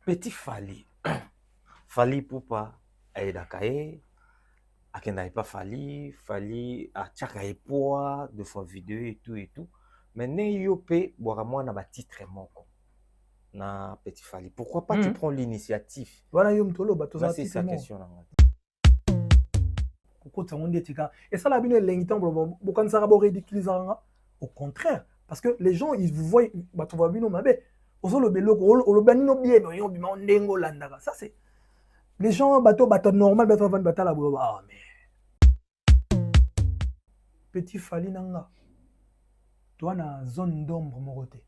Petit Fally. Fally Poupa aidaka ye. Akenda pas Fally a tchaka e poa de fois vidéo et tout et tout. Mais ne yope boira moi na ba titre moko. Na Petit Fally. Pourquoi pas tu prends l'initiative? Voilà yo mtolo bato ça c'est sa question là. Pourquoi ça on dit tika et ça la bino lengitan bo kan ça ba ridiculisanga au contraire parce que les gens ils vous voient bato va bino mabe ozo lo beloko o lo banino bien yo bima ndengo landaka ça c'est les gens bato normal bato van batala bo ah mais Petit Fally nanga toi na zone d'ombre morote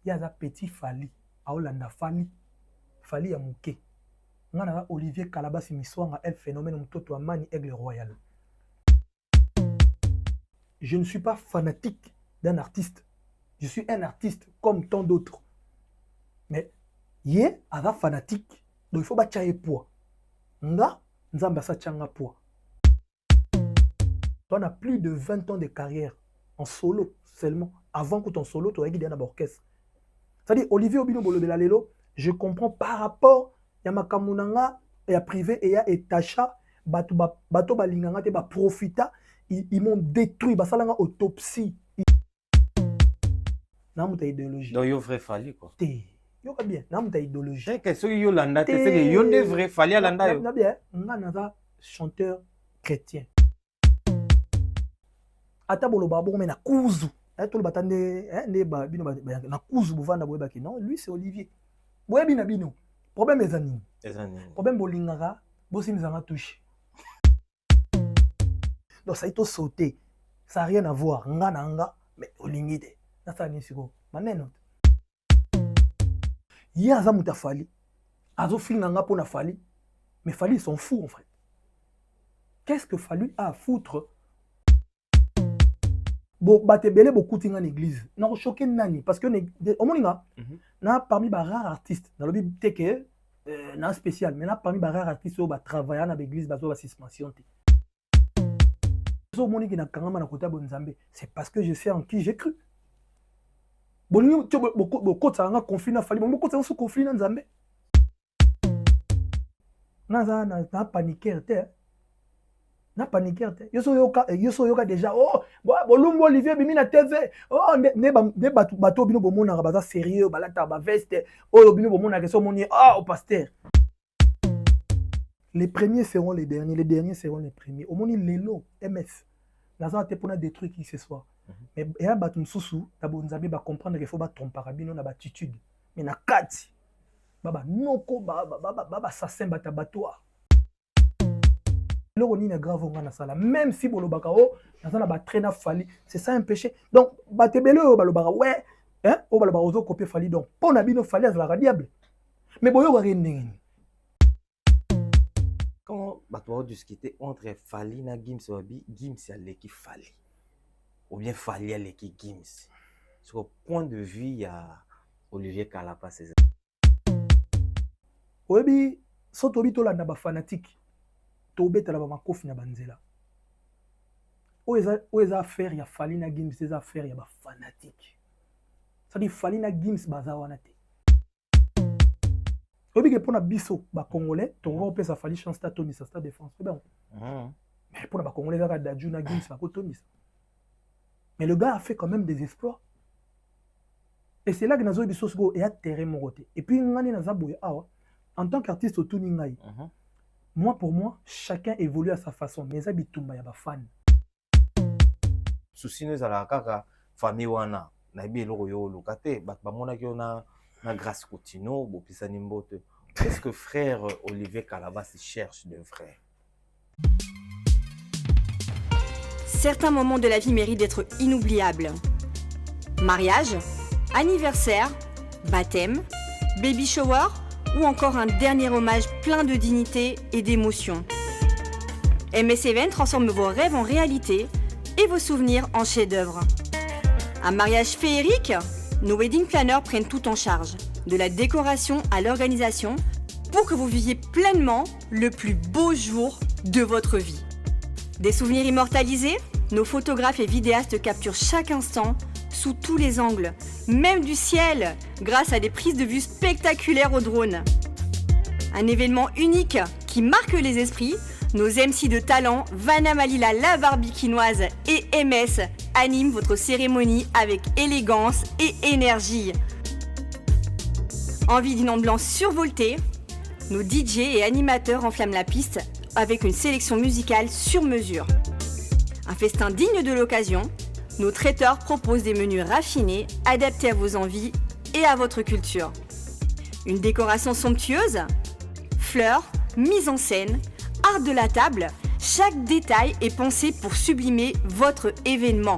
ya za Petit Fally a olanda Fally ya muke ngana Olivier Kalabasi miswanga el phénomène mtoto amani aigle royal. Je ne suis pas fanatique d'un artiste. Je suis un artiste comme tant d'autres. Mais yé aga fanatique donc il faut bachaye poids. Nga nzamba sa changa poids. Toi on a plus de 20 ans de carrière en solo seulement avant que ton solo tu aies guidé dans l'orchestre. C'est-à-dire Olivier Obino Bolobela lelo, je comprends par rapport ya makamunanga ya privé et ya etacha bato balinganga te ba profita ils m'ont détruit basalanga autopsie na muta idéologie donc yo vrai Fally quoi te yo ka bien na muta idéologie c'est que ceux yo landa te c'est que yo ne vrai Fally landa yo na bien nga na chanteur chrétien ata boloba bo me na kuzu tout le batande ne ba bino ba na kuzu bovanda boyeba ki non lui c'est Olivier boyebi na bino problème les animes. Problème bolingara, bossi mizanga touche. Donc ça a sauté. Ça n'a rien à voir. Nga, mais olingide. Ça ça ni siko. Maneno. Ya za muta Fally. Azo filanga pour na Fally. Mais Fally ils sont fous en fait. Qu'est-ce que Fally a à foutre? Bon, batebele beaucoup tinga l'église. Non choqué nani parce que au moninga na parmi les rares artistes dans le bible teke non spécial mais là parmi les rares artistes qui travaillent dans l'église bazo ba suspension te so moni ki na kangama na kota bonzambe c'est parce que je sais en qui j'ai cru boni to beaucoup ça nga conflit na Fally beaucoup ça sous conflit na nzambe na paniquer te na paniquer te yo so yoka déjà oh bolumbo Olivier bimi na TV oh ne bato bino bomona ka baza sérieux balata ba veste oh bino bomona ke so moni au pasteur. Les premiers seront les derniers seront les premiers. Au moni lelo MS naza te pona détruire qui ce soit. Mais ya bato msusu na bonzabe ba comprendre que faut ba tromper bino na attitude. Mais na kati baba noko baba assassin bata batoa. Même si bolobaka o na ba traîner Fally, c'est ça un péché. Donc batebele o balobaka ouais hein o balobaka ozo copier Fally donc pona bino Fally azala diable. Mais boyo ba rending. Quand bato discuter entre Fally na Gims wabi Gims ya leki Fally ou bien Fally ya leki Gims sur le point de vue il y a Olivier Kalapa c'est ça. Oyebi soto bitola na ba fanatique tobeta la ba makofi na banzela oeza affaire ya Fally na Gims c'est affaire ya ba fanatique ça dit Fally na Gims baza wana te oyebi ke pona biso ba congolais tongo pesa Fally chance ta Tony sa stade de France c'est bon mais pona ba congolais ka Dadju na Gims ba ko Tony mais le gars a fait quand même des exploits et c'est là que nazo biso siko et a terrain moroté et puis ngani na zaboya awa en tant qu'artiste au Tony ngai moi, pour moi, chacun évolue à sa façon. Mais ça, bitumba ya ba fan. Souci nous à la kaka famille wana na bi eloko yo lokate ba mona ki na grâce continue bo pisa nimbote. Qu'est-ce que frère Olivier Kalabasi cherche de vrai? Certains moments de la vie méritent d'être inoubliables. Mariage, anniversaire, baptême, baby shower ou encore un dernier hommage plein de dignité et d'émotion. MS Event transforme vos rêves en réalité et vos souvenirs en chefs-d'œuvre. Un mariage féerique? Nos wedding planners prennent tout en charge, de la décoration à l'organisation, pour que vous viviez pleinement le plus beau jour de votre vie. Des souvenirs immortalisés? Nos photographes et vidéastes capturent chaque instant sous tous les angles, même du ciel, grâce à des prises de vue spectaculaires au drone. Un événement unique qui marque les esprits. Nos MC de talent, Vanna Malila la barbikinoise et MS animent votre cérémonie avec élégance et énergie. Envie d'une ambiance survoltée? Nos DJ et animateurs enflamment la piste avec une sélection musicale sur mesure. Un festin digne de l'occasion, nos traiteurs proposent des menus raffinés, adaptés à vos envies et à votre culture. Une décoration somptueuse? Fleurs, mise en scène, art de la table, chaque détail est pensé pour sublimer votre événement.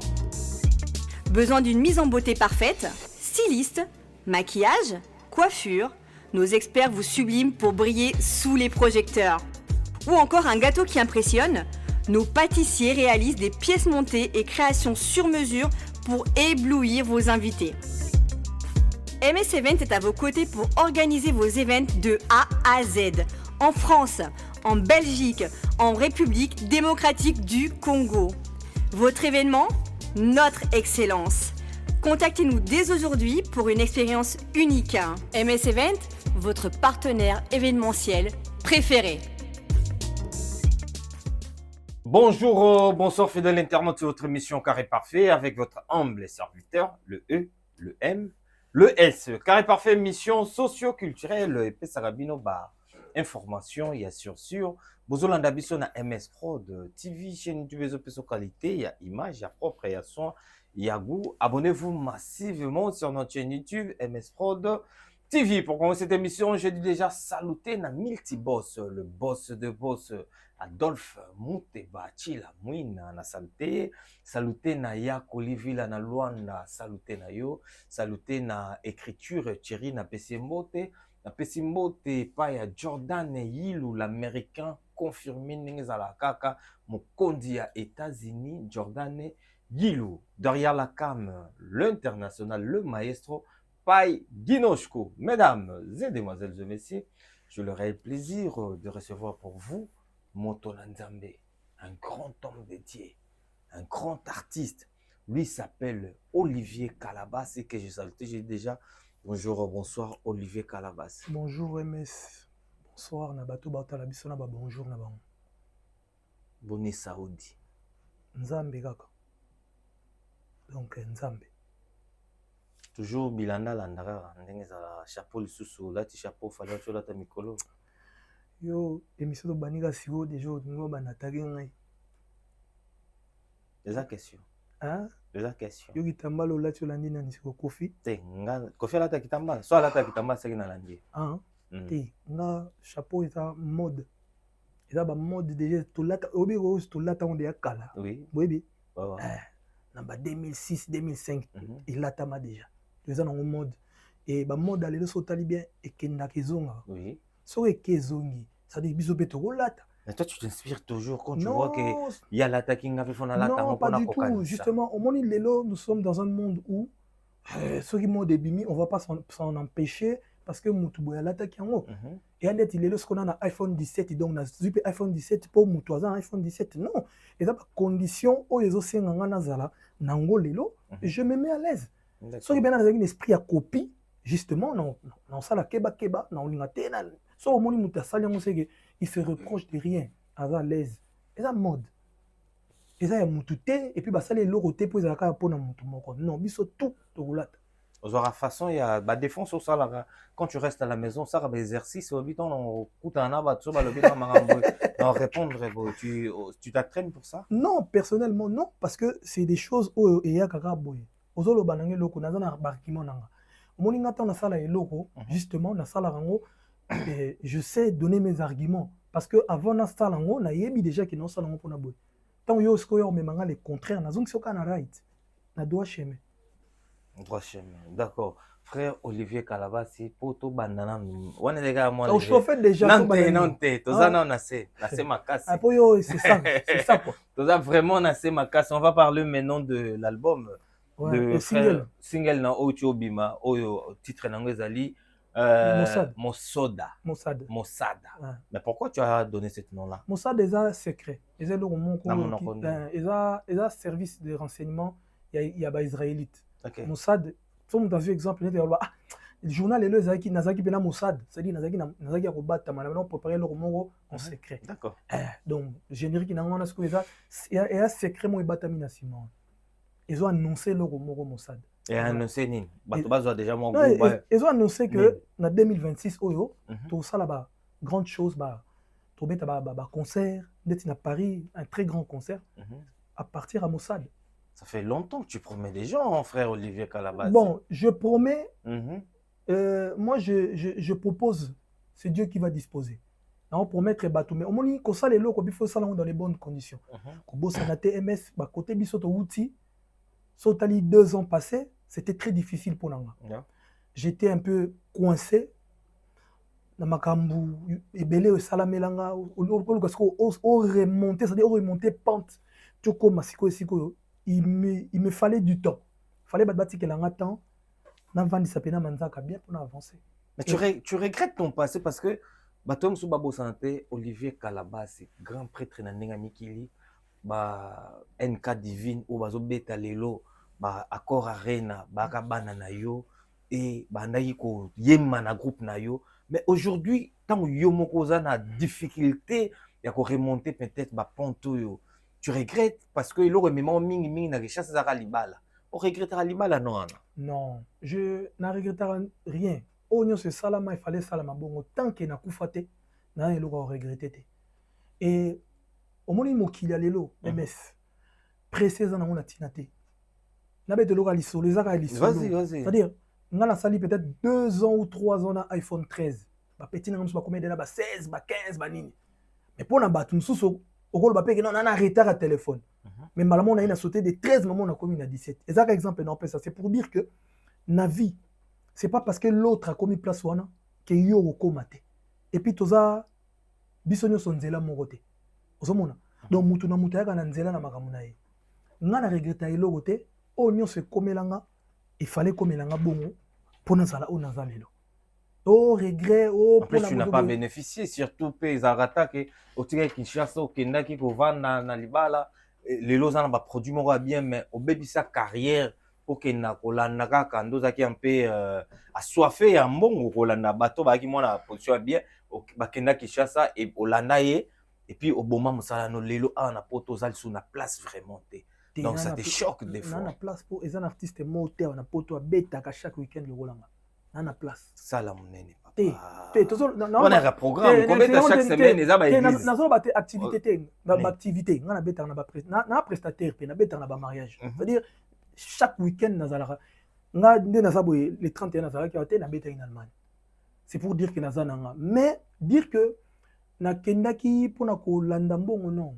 Besoin d'une mise en beauté parfaite? Styliste, maquillage, coiffure, nos experts vous subliment pour briller sous les projecteurs. Ou encore un gâteau qui impressionne? Nos pâtissiers réalisent des pièces montées et créations sur mesure pour éblouir vos invités. MS Event est à vos côtés pour organiser vos events de A à Z, en France, en Belgique, en République démocratique du Congo. Votre événement? Notre excellence. Contactez-nous dès aujourd'hui pour une expérience unique. MS Event, votre partenaire événementiel préféré. Bonjour, bonsoir fidèles internautes sur votre émission Carré Parfait avec votre humble serviteur, le E, le M, le S. Carré Parfait, mission socio-culturelle, et Pesarabino, information, il y a sûr. Bozolanda biso na MS Prod TV, chaîne YouTube peso qualité, il y a image, il y a propre, il y a son, il y a goût. Abonnez-vous massivement sur notre chaîne YouTube MS Prod TV. Pour commencer cette émission, je dis déjà saluter na multiboss, le boss de boss Adolphe Mouteba Chila Mouina na saluter, saluter na Yak Olivila na Luanda, saluter na yo, saluter na écriture Thierry na Pessimbote. Na Pessimbote pa ya Jordan Yilou, l'américain confirmé n'engezala kaka mokondi ya États-Unis, Jordan Yilou. Derrière la cam, l'international, le maestro Pai Ginoshko. Mesdames et demoiselles et messieurs, je leur ai le plaisir de recevoir pour vous Moto Nzambe, un grand homme dédié, un grand artiste. Lui s'appelle Olivier Calabas et que je salue. J'ai déjà bonjour, bonsoir Olivier Calabas. Bonjour MS. Bonsoir Nabato Batala Bisona ba bonjour Nabang. Bonne Saoudi. Nzambe kaka. Donc Nzambe. Toujours Bilanda Landara, ndenge za chapeau lisusu, là tu chapeau fallait tu là ta mikolo. Yo émission de Baniga Sigo déjà ngo banataki ngai. Des questions. Hein? Des questions. Yo kitambalo là tu landi na nisiko Kofi. Te nga Kofi là ta kitambala, soit là ta kitambala c'est na landi. Ah. Te nga chapeau est mode. Eza ba mode déjà to lata obi ko to lata on de kala. Oui. Boyebi. Ouais. Namba 2006 2005 il atama déjà. Eza na mode et ba mode alelo so tali bien et kenda kezonga. Oui. So e kezongi, ça dit biso beto lata. Mais toi tu t'inspires toujours quand tu vois que il y a l'attaquing avec fona lata non, pas du tout. Justement, au moment où nous sommes dans un monde où ceux qui m'ont débimi, on va pas s'en empêcher parce que Moutouboya l'attaque en haut. Et en fait, il est là ce qu'on a un iPhone 17 donc on a super iPhone 17 pour Moutouaza un iPhone 17. Non, et ça pas condition où les océans nganga nazala nango lelo, je me mets à l'aise. Ceux qui bien avec un esprit à copie, justement, non ça la keba non l'ingate na. So au moment où Moutasali on sait que il se reproche de rien, à l'aise. Et ça mode. Et ça y a Moutouté et puis bah ça les loroté pour les accords pour na Moutoumoko. Non, biso tout togolata. Aux autres façon il y a bah défense au salaire quand tu restes à la maison ça va exercice au biton on coûte un abat sur le biton marambo non répondre tu t'entraînes pour ça? Non, personnellement non parce que c'est des choses où il y a kaka boy. Aux autres banangé loko na na barkimo nanga. Moninga ta na sala eloko justement na sala rango et je sais donner mes arguments parce que avant na sala rango na yebi déjà que non sala rango pona boy. Tant yo ce yo me manga le contraire na zongi soka na right. Na doit chemin. Droit chemin. D'accord. Frère Olivier Calabasi, poto bandana. On est les gars, moi. On chauffait déjà. Non, toza non, nassé ma casse. Ah, c'est ça quoi. Toza vraiment nassé ma casse. On va parler maintenant de l'album. Ouais, de single na Ocho Bima, Oyo, titre n'angezali. Mossada. Mais pourquoi tu as donné ce nom-là? Mossad est un secret. Il est un service de renseignement. Il y a des Israélites. Mossad, comme dans un exemple, journal lelo ezalaki nazalaki mpe na Mossad, c'est-à-dire nazalaki ya kobatama na préparer eloko moko en secret. D'accord. Donc générique nango wana sikoyo eza secret moko ebatami na nsima wana ezo annonce eloko moko Mossad. Et annoncé nini bato bazwa déjà mwa ezo annonce que na 2026 oyo tosala ba grande chose tobeta ba concert ndeti na Paris, un très grand concert à partir à Mossad. Ça fait longtemps que tu promets des gens, frère Olivier Calabas. Bon, je promets, moi je propose, c'est Dieu qui va disposer. On promettre bateau, mais au moins, quand ça les locaux, il faut ça dans les bonnes conditions. Quand boss en a TMS, bah côté bisoto outil, sautali 2 ans passés, c'était très difficile pour nous. J'étais un peu coincé. Na makambu ebele o salamelanga o remonter, c'est-à-dire remonter pente. Tu comme siko siko. Il me fallait du temps. Il fallait battre que l'on temps. N'avant sapena manzaka bien pour avancer. Mais tu regrettes ton passé parce que Batom Soubabo Santé, Olivier Calabas, grand prêtre na Nenga Mikili, NK Divine, ou bazo beta lelo, accord arena, bakabana na yo, et naïko yema na groupe na yo. Mais aujourd'hui, tant yo mokoza na difficulté, ya ko remonter peut-être ba ponto yo. Tu regrettes parce que il aurait même mingi na richesse za libala. On regrettera libala non. Non, je ne regretterai rien. Onyo se salama, il fallait salama bongo tant que na kufate, na elo ko regretter. Et au moni mokili lelo MS pressé za na ona tinate. Na bete lo ka lisolo ezaka lisolo. Vas-y. C'est-à-dire ngana sali peut-être 2 ans ou 3 ans na iPhone 13. Ba petit na ngam combien de na ba 16, ba 15 ba nini. Mais pour na batu msuso okolo ba peke non na retard à téléphone. Mais malamu on a sauté de 13 moments on a commis à 17. Et ça exemple non ça c'est pour dire que na vie c'est pas parce que l'autre a commis place wana que yo okomate. Et puis toza bisonyo sonzela mokote. Ozomona. Donc mutu na mutu ya na nzela na makambo na ye. Nga na regretta eloko te, onyo se komelanga, il fallait komelanga bongo pour nazala o nazalelo. Oh regret, oh en plus tu n'as pas bénéficié surtout pe zarata que otika Kinshasa okenda ki ko vanda na libala les lozana ba produit moko bien mais au baby sa carrière pour que na kolanda kaka ndoza ki un peu assoiffé ya mbongo kolanda bato ba ki mona position bien bakenda Kinshasa et olanda ye et puis au boma musala no lelo na poto zal sous na place vraiment té. Donc ça te choque des fois. Na place pour les artistes moteur na poto beta ka chaque week-end le rolanga. Na place. Ça la monene papa. On a un programme combien chaque semaine les aba église. Na zo ba activité té, ba activité, na beta na prestataire pe na beta na ba mariage. C'est-à-dire chaque week-end na zalaka. Na ndé na sabo les 31 na zalaka té na beta en Allemagne. C'est pour dire que na zananga. Mais dire que na kendaki pour na ko landa mbongo non.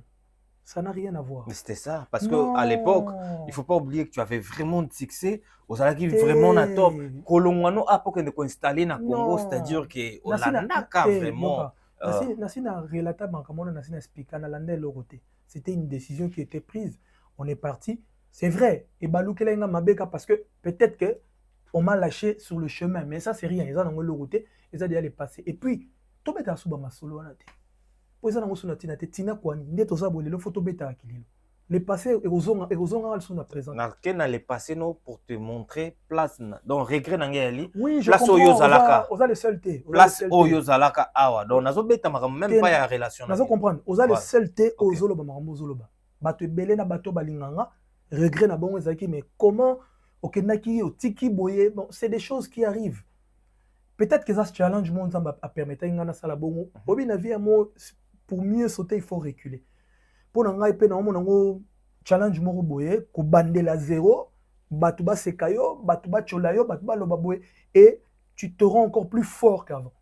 Ça n'a rien à voir. Mais c'était ça, parce qu'à l'époque, il ne faut pas oublier que tu avais vraiment de succès. Aux Alaki vraiment na top. Kolongano a pour que installé na Congo, c'est-à-dire que on a vraiment. Nasina relata bankamona nasina expliquer na lande l'oroté. C'était une décision qui était prise. On est parti. C'est vrai. Et baloukelenga mabeka parce que peut-être que on m'a lâché sur le chemin, mais ça c'est rien. Ils ont l'oroté, ils ont déjà les passé. Et puis, tout bête à souba masolo anate. Les passés et aux ongles sont présents. Les passés pour te montrer place. Donc regret n'angali. Oui, je place comprends. Oza le seul té. Place oyo zalaka awa. Donc nazo beta même pas ya relation. Nazo comprendre. Oza le seul té ozoloba makambo ozoloba. Bato belé na bato balinganga. Regret na bongo ezaki mais comment okendaki otiki boye. Bon, c'est des choses qui arrivent. Peut-être que ça challenge mon zamba a permettre ngana sala bongo. Obi na vie amo. Pour mieux sauter, il faut reculer. Pour nous, challenge moko boye, ko bandela zéro, batuba sekayo, batuba cholayo, batuba lobaboye, et tu te rends encore plus fort qu'avant.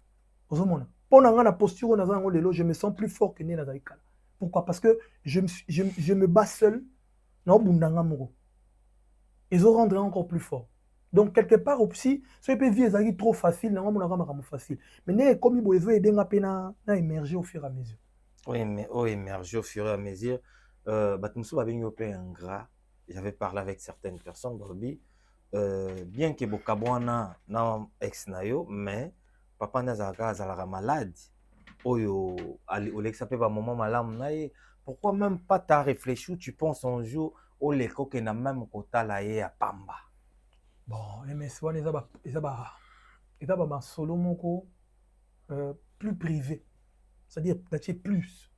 Pour nous, la posture lelo, je me sens plus fort que né na zaikala. Pourquoi? Parce que je me bats seul, na bundanga moko. Ils ont rendu encore plus fort. Donc quelque part aussi, ce peut vie est trop facile, na facile. Mais né comme il boye aider na émerger au fur et à mesure. Oui, mais émerger au fur et à mesure. J'avais parlé avec certaines personnes, bien que Bokabwana na ex nayo, mais papa n'a malade. Oyo, Alexa peut pas moment malam naye. Pourquoi même pas t'as réfléchi? Tu penses un jour au l'écho qui n'a même quota là à Pamba. Bon, mais Et là, bah, solo moko, plus privé. C'est-à-dire, plus,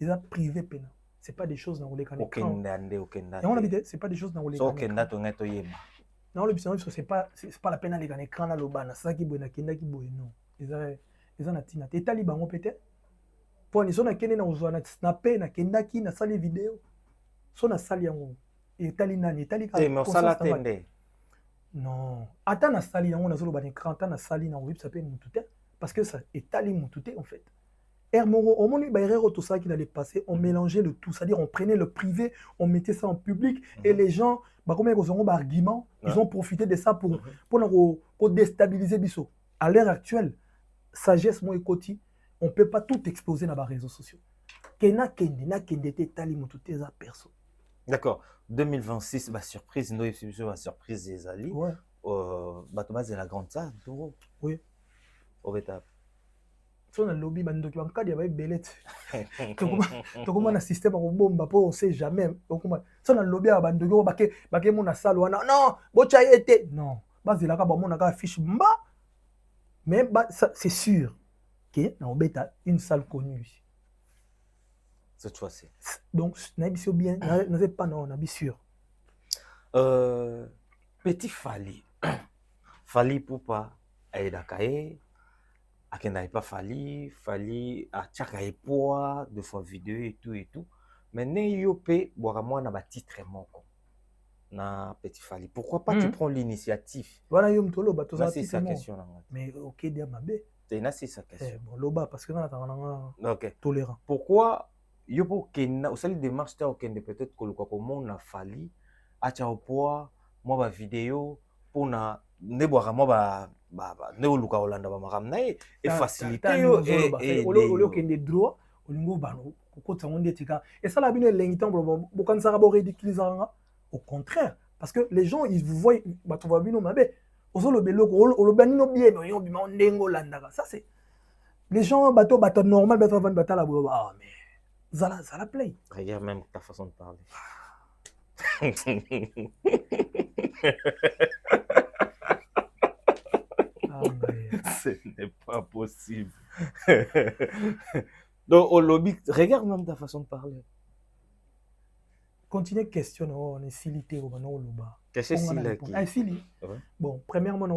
ils sont privés, pena. C'est pas des choses dans les écran. Et on a dit, c'est pas des choses dans les écran. Non, le business, c'est pas la peine d'aller dans l'écran là, l'obana, ça qui boit, qui boit, non. Ils ont tina. Et taliban, on peut-être. Pour les gens qui ont snappé, na kendaki, na sali vidéo. So na sali yango. Et talina, et talika. Mais on s'en attendait. Non. Attends, na sali yango, na zolo ban écran, attends, na sali na web, ça peut moutouté. Parce que ça est tali moutouté, en fait. Hermoro, au moment où tout ça qui allait passer, on mélangeait le tout. C'est-à-dire, on prenait le privé, on mettait ça en public, et les gens, bah, comme ils ont un argument, ils ont profité de ça pour déstabiliser Bisso. À l'heure actuelle, sagesse, moi et Koti, on ne peut pas tout exposer dans les réseaux sociaux. D'accord. 2026, bah, surprise, nous, la surprise des alliés. Ouais. Thomas, c'est la grande salle. Oui. Au étape. So na lobby bandoki bankadi ya belette tokoma na système ko bomba po on sait jamais okuma so na lobby ya bandoki bake mona salo wana non bocha été non bazela ka ba mona ka fiche mba mais c'est sûr que na obeta une salle connue ici cette fois-ci donc na biso bien na c'est pas non na bien sûr petit Fally Ipupa aidakae akenda pas Fally a tchaka epoa de fois vidéo et tout mais ne yope boira moi na ba titre moko na petit Fally pourquoi pas tu prends l'initiative voilà yo mtolo bato ça c'est sa question là mais OK dia mabe c'est sa question bon loba parce que na tanga OK tolérant pourquoi yo po kenda osali démarche ta okende peut-être koluka ko mona Fally acha epoa moi ba vidéo pour na ne boira moi ba ne oluka olanda ba makamna et faciliter yo et olio kende droit olingo bano kokota ngonde tika et ça la bino lengitan bo kanisa ba ridiculisanga au contraire parce que les gens ils vous voient bato ba bino mabe ozo lo beloko olobani no bien mais yo bima ndengo landaka ça c'est les gens bato normal bato van batala ah mais zala play regarde même ta façon de parler ce n'est pas possible. Donc, au lobby, regarde même ta façon de parler. Continuez questionner, on est silité au loba. Qu'est-ce que c'est Bon, premièrement,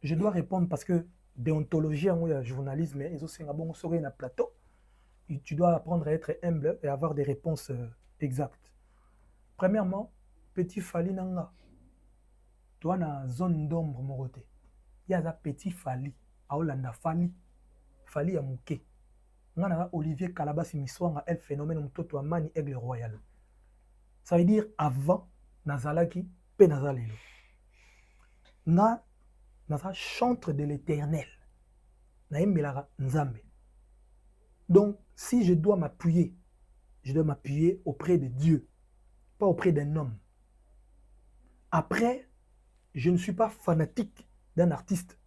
je dois répondre parce que déontologie en journalisme, ils ont bon sur un plateau. Tu dois apprendre à être humble et avoir des réponses exactes. Premièrement, petit Fally nanga. Toi, na zone d'ombre mon côté. Il y a un petit Fally. Aolanda Fally ya muke. Ngana Olivier Kalabasi miswanga el phénomène mtoto wa mani aigle royal. Ça veut dire avant nazalaki pe nazalelo. Na chantre de l'Éternel. Na embelaka nzambe. Donc si je dois m'appuyer auprès de Dieu, pas auprès d'un homme. Après, je ne suis pas fanatique d'un artiste.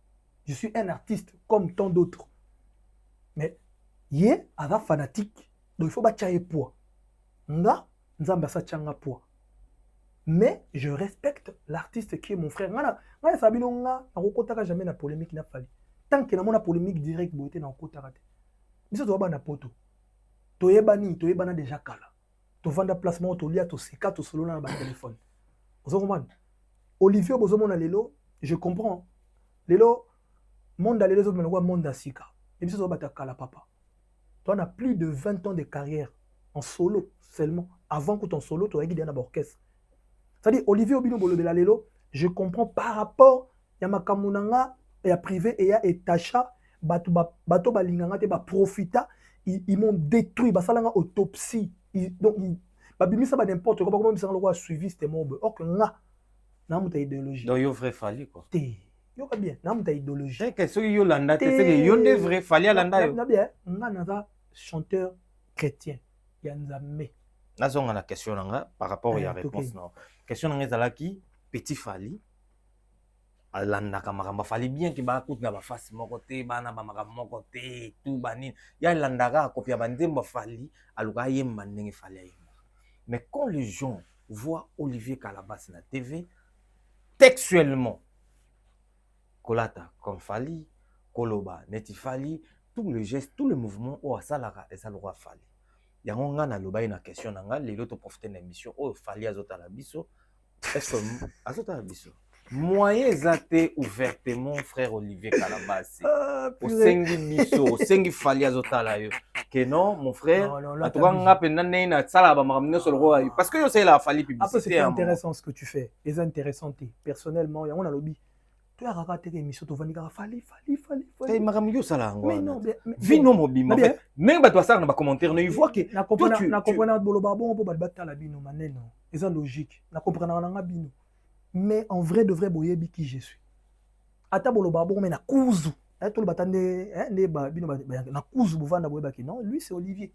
Je suis un artiste comme tant d'autres. Mais, yé, ada fanatique. Donc, il faut battre poids. Nga, nzamba sa tchanga poids. Mais, je respecte l'artiste qui est mon frère. Nga, sabino nga, na kokotaka jamais na polémique na Fally. Tant que na mona polémique direct, boite na kokotaka te. Biso to ba na poto. Toyebana déjà kala. To vanda placement, to lia, to seka, to solo na ba téléphone. Ozokomana. Olivier Bozomona lelo, je comprends. Lelo, monde à lelo, monde à sika. Et puis, ça va papa. Toi, on a plus de 20 ans de carrière en solo seulement. Avant que ton solo, tu aies guidé un orchestre. C'est-à-dire, Olivier Obino Bolobela lelo, je comprends par rapport à Makamunanga, et à privé, et à Etacha, bato balinganga, te ba profita, ils m'ont détruit, basalanga autopsie. Donc, babimi ça va n'importe quoi, comment ça va suivi, c'était mon beau. Or que nga, na muta idéologie. Donc, il y a vrai Fally, quoi. Yo ka bien, na muta idéologie. C'est que ceux qui landa, c'est que yo ne vrai Fally à landa. Na bien, nga na chanteur chrétien, yanzame. Na zonga la question nga par rapport à la réponse non. Question nga zalaki petit Fally. Alanda kamaramba Fally bien ki ba kout na ba face moko te bana ba makambo moko te tout banine. Ya landaka kopia banzemba Fally aluka yemba ndenge Fally ayemba. Mais quand les gens voient Olivier Kalabasi na TV textuellement kolata comme Fali, koloba neti Fali, tout le geste, tout le mouvement au asalara et ça le roi Fali. Yango nga na loba ina question na nga lelo to profiter na émission o Fali azota la biso. Est-ce que azota la biso? Moyen zate ouvertement frère Olivier Kalabasi. Au sengi biso, au sengi Fali azota la yo. Que non mon frère, en tout cas nga pena na sala ba makamno sur le roi parce que yo c'est la Fali publicité. Après c'est intéressant ce que tu fais, les intéressant personnellement yango na lobi. Tu as raconté que l'émission tu vas dire Fali. Eh makamyo sala ngo. Mais non, vino mobima. Même ba toi ça na ba commentaire ne voit que na comprendre boloba bon pour battre la bino maneno. C'est logique. Na comprendre na bino. Mais en vrai de vrai boyebi qui je suis. Ata boloba bon mais na kuzu. Tout le batande ne ba bino na kuzu bovanda boyeba ki non, lui c'est Olivier.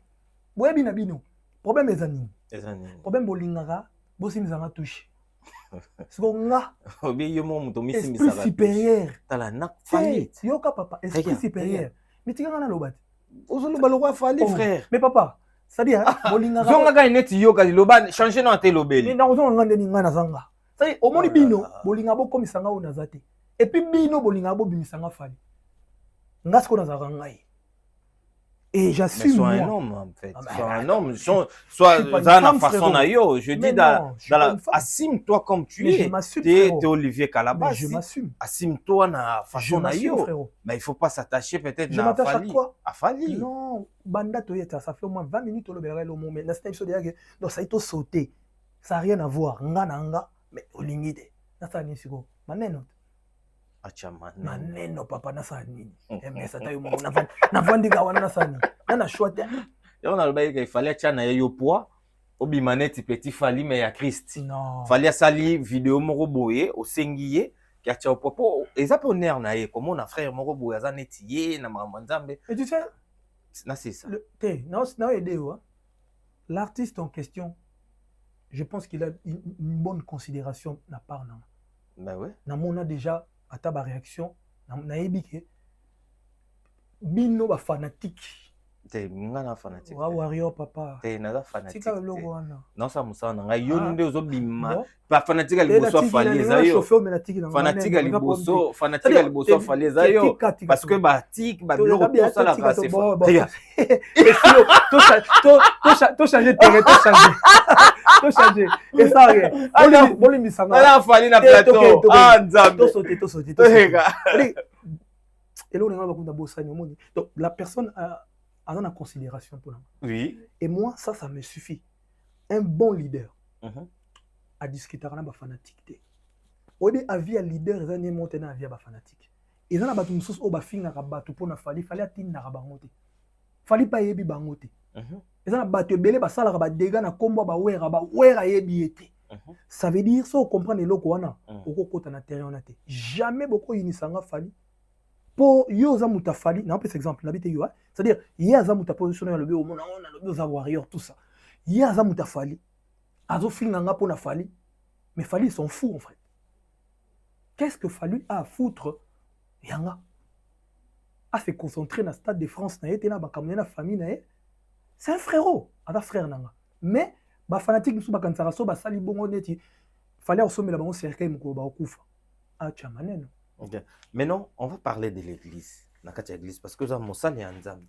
Boyebi na bino. Problème les années. Problème bolingara, bosimizanga touche. C'est bon nga. Esprit supérieur. Tala na Fali. Yoka papa, esprit supérieur. Mais tu gana lobat. Ozolo balwa Fali frère. Mais papa, c'est-à-dire bolingara. Zonga ga net yoka loba changer na te lobeli. Mais na ozonga ngande ninga na zanga. C'est au moni bino bolinga bo komisanga o nazate. Et puis bino bolinga bo bimisanga Fali. Nga sko na zanga ngai. Et j'assume. Sois un homme en fait. Sois un homme. Soit dans la façon na yo. Je dis dans la. Assume-toi comme tu es. T'es Olivier Kalabasi. Je m'assume. Assume-toi na façon na yo. Mais il faut pas s'attacher peut-être à Fali. À Fali. Non. Banda toyeta, ça fait au moins 20 minutes au lobérel au moment. Mais la station de Yag, donc ça a été sauté. Ça n'a rien à voir. Nga, mais au limite. Ça n'a rien à voir. Maneno papa nasa nini emesa tayo mo na vandika wana nasa nini na shwate yo na loba il fallait chana yo poa obimaneti petit Fali mais ya Christ non fallait sali vidéo moko boye osengiye ki acha popo ezapo ner na ye comme on a frère moko boye azaneti ye na mama nzambe et tu sais na c'est ça non l'artiste en question je pense qu'il a une bonne considération na part na ben ouais na mona déjà à ta réaction na ebike bino ba fanatique te ngana fanatique wa warrior papa te na fanatique tika logo wana non ça musa na ngai yo nde ozobima ba fanatique liboso Fali zayo fanatique liboso Fali zayo parce que ba tic ba biloko pour ça la grâce to changer terrain to changer et ça rien bolimi sanga ala Fali na plateau nzambe to sauter et là on est là bakunda bosani omoni donc la personne a en considération pour nous. Oui. Et moi ça me suffit. Un bon leader à discuter avec les fanatiques. Au début avis à leader ils ont monté na avis à fanatique. Ils ont battu musus au bafinga rabatu pour na Fali atinda rabangote. Fali pa yebi bangote. Ils ont battu belé ba sala ba dégâts na kombo ba wera yebi été. Ça veut dire ça on comprend les loko wana oko kota na terrain na te. Jamais beaucoup unisanga Fali. Pour yo za muta Fali na peu exemple na bité yo c'est-à-dire ya za muta position na le bio mona on le bio za warrior tout ça ya za muta Fali azo finga nga pour na Fali mais Fali ils sont fous en fait qu'est-ce que Fali a à foutre yanga à se concentrer dans stade de France na été na ba kamena famille na c'est un frérot ada frère nanga mais ba fanatique musu ba kansara so ba sali bongo neti Fali a somela bango cercueil mko ba okufa a chamaneno. Okay. Maintenant, on va parler de l'église. Nakati église parce que ça mon sali anzam.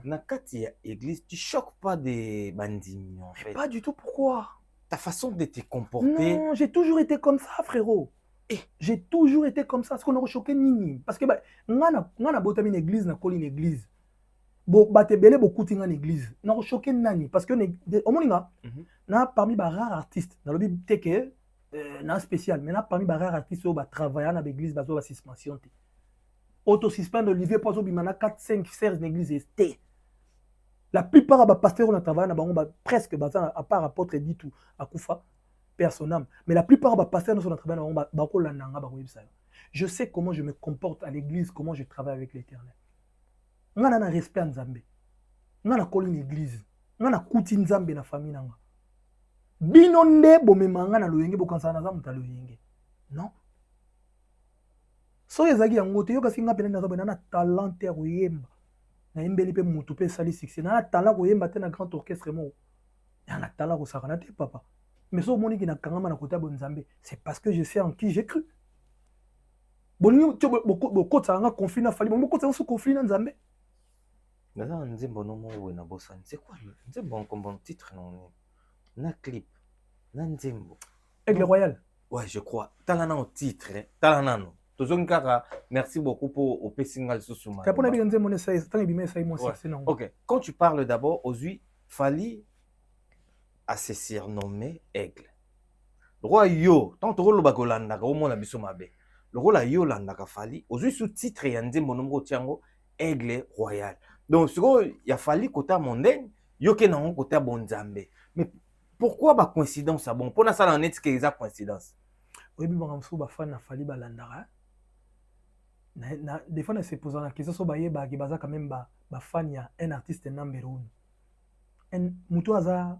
Nakati église, tu choques pas des bandits en fait. Pas du tout, pourquoi? Ta façon de te comporter. Non, j'ai toujours été comme ça, frérot. J'ai toujours été comme ça, parce qu'on a choqué nini. Parce que ngana botami une église na koli une église. Bo batebele beaucoup tinga une église. Na choqué nani parce que au moninga na parmi ba rares artistes, na lobi teke non spécial mais là parmi les rares artistes qui travaillent dans l'église bazo suspension auto suspend Olivier Pozo bimana 4 5 serres d'église est la plupart des pasteurs on travaille na bango presque à part apôtre dit tout à Koufa personnel mais la plupart des pasteurs on travaille na bango bako landanga bako yebisa je sais comment je me comporte à l'église comment je travaille avec l'Éternel ngana na respect nzambe ngana koli une église ngana kuti nzambe na famille nanga bino nde bomemanga na loyenge bokansana za muta loyenge non so ezaki yango te yoka singa pena na na talent ya koyemba na embeli pe mutu pe sali succès na talent koyemba te na grand orchestre mo na talent ko sakana te papa mais so moni ki na kangama na kota bonzambe c'est parce que je sais en qui j'ai cru bolingi tio bokota nga conflit na fali bokota sous conflit na nzambe Naza nzembo no mo na bosani. C'est quoi nzembo en titre non na clip na nzembo. Aigle Royal. Ouais, je crois. Talana au titre, talana no. Tozonkara, merci beaucoup pour au single susuma. Kapona bi nzembo ne sai tangi bi me sai mo c'est non. OK, quand tu parles d'abord aujourd'hui Fally à se surnommer Aigle. Le roi yo, tant rôle bakolanda ko mona biso mabe. Le rôle a yo landa ka Fally, aujourd'hui sous titre ya nzembo no tiango Aigle Royal. Donc ce il y a Fally côté mondaine, yo ke na côté bonzambe. Mais pourquoi ba coïncidence bon pour na ça net que exact coïncidence. Oui bi banga msu ba fan na Fally balandaka. Na des fois na se poser la question so ba yeba ki baza quand même ba fan ya un artiste number 1. En mutu aza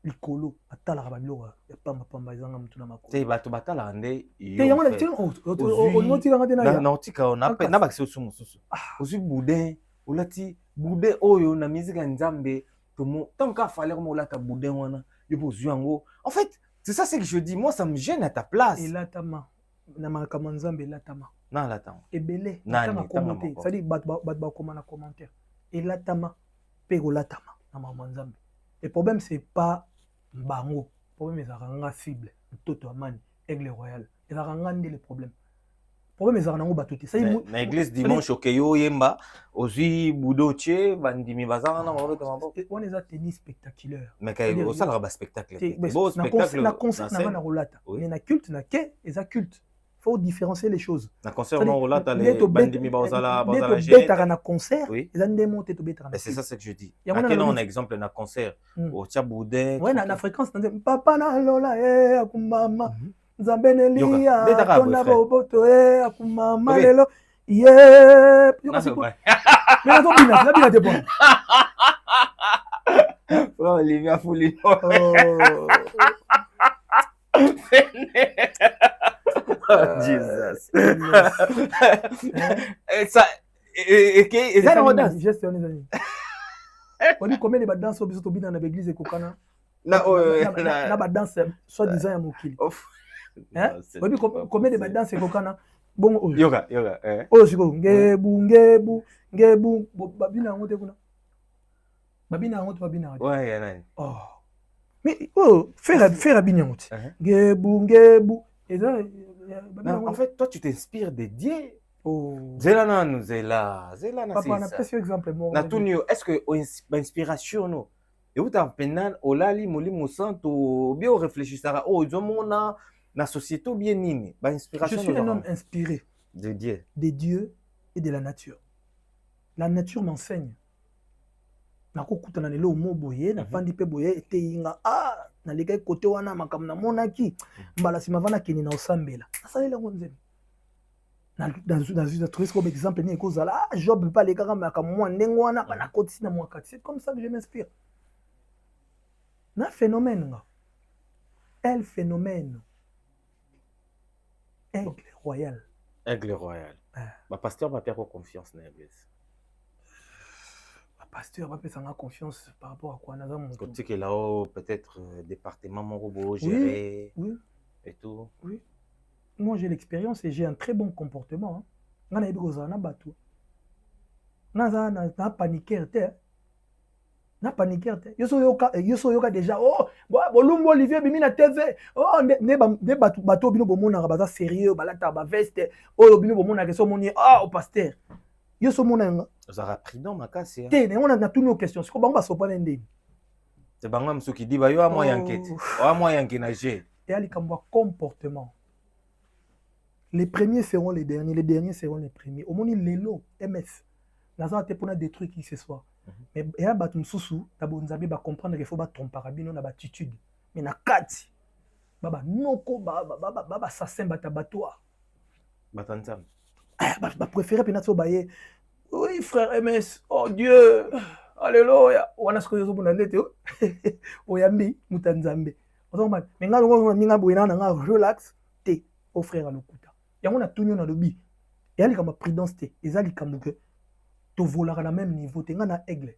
likolo atala ba biloko ya pamba ezanga mutu na makolo. Te bato batala ande yo. Te yango na tino o noti nga te na ya. Na otika ona pe na bakisi osumu susu. Osu boudin, olati boudin oyo na musique ya nzambe tomo tant qu'à fallait comme olata boudin wana yo pozu yango. En fait, c'est ça ce que je dis, moi ça me gêne à ta place. Et là tama na makama nzambe là tama. Na la tama. Ebele na commenter, ça dit bat comment na commentaire. Et là tama pe olatama na makama nzambe. Le problème c'est pas bango, le problème est la cible, Toto Amani, Aigle Royal. Et la rangande le problème. Le problème est la batuti. Ça na église dimanche au Keyo Yemba, aussi Boudoche, Bandimi Bazar, on est à tennis spectaculaire. Mais quand il ça le spectacle. Beau spectacle. Na concert na rolata. Mais na culte na ke, et ça culte. Faut différencier les choses. Na concert na rolata les Bandimi Bazala Bazala. Betara na concert, oui. Ils ont démonté tout betara. C'est ça ce que je dis. À quel on exemple na concert au Tchaboudin. Ouais na fréquence papa na lola akumama. Zambenelia tona roboto akumama lelo. Yep. Mais na bina te bon. Oh Olivia Fouli. Jesus. Ça et ça la danse. Gestion les amis. On dit combien de danses au biso to bina na l'église et kokana. Na ba danse soit disant ya mokili. Hein? On dit combien de danses et kokana. Bon yoga oh siko ngebu babina ngote kuna. Babina ngote babina. Ouais ya nani. Oh. Mais oh faire babina ngote. Ngebu et ça en fait toi tu t'inspires de Dieu. Oh. Zela na papa na presque exemple na tunio est-ce que inspiration no et où t'as penal olali molimo santo bien réfléchissara oh ils ont na société bien nini ba inspiration. Je suis un homme inspiré de Dieu et de la nature. La nature m'enseigne. Nakokuta na lelo mo boye na fandi pe boye ete inga na leka côté wana makam na monaki mbala sima vana kini na osambela asalela ngonzeni dans une autre comme exemple ni kozala Job pas les kaka makam mo ndengwana bana kotisi na mwakati. C'est comme ça que je m'inspire. Na phénomène nga el phénomène Aigle Royal. Ba pasteur va faire confiance na l'église. Pasteur va faire confiance par rapport à quoi na mon côté que là-haut peut-être département mon robot géré oui et tout. Oui. Moi j'ai l'expérience et j'ai un très bon comportement. Nga na ebigoza na batu. Na paniquer te. Na paniquer te. Yo so yoka déjà oh bolumbo Olivier bimi na TV. Oh ne batu bino bomona baza sérieux balata ba veste. Oh bino bomona ke so moni au pasteur. Yo so mona ça a pris dans ma casse. Té on a toutes nos questions. Ko bango basopa na ndeni. C'est bango msuki di ba yo a moyen enquête. O moyen ki na G. Et ali kambwa comportement. Les premiers seront les derniers seront les premiers. Au moni lelo MS. Naza te pona détruire qui ce soit. Mais et a batu msusu ta bonzabe ba comprendre qu'il faut ba tromper bino na attitude. Mais na kati baba noko baba assassin bata batoa. Batanzam. Ba préférer penato baye. Oui frère MS. Oh Dieu. Alléluia. Wana sko yozo bona ndete oyambi mutanzambe. Otomba menga ngo ninga boina na nga relax te au frère lokuta. Yango na tunyo na lobi. Et ali kama prudence te. Ezali kamuke to volara na même niveau te nga na aigle.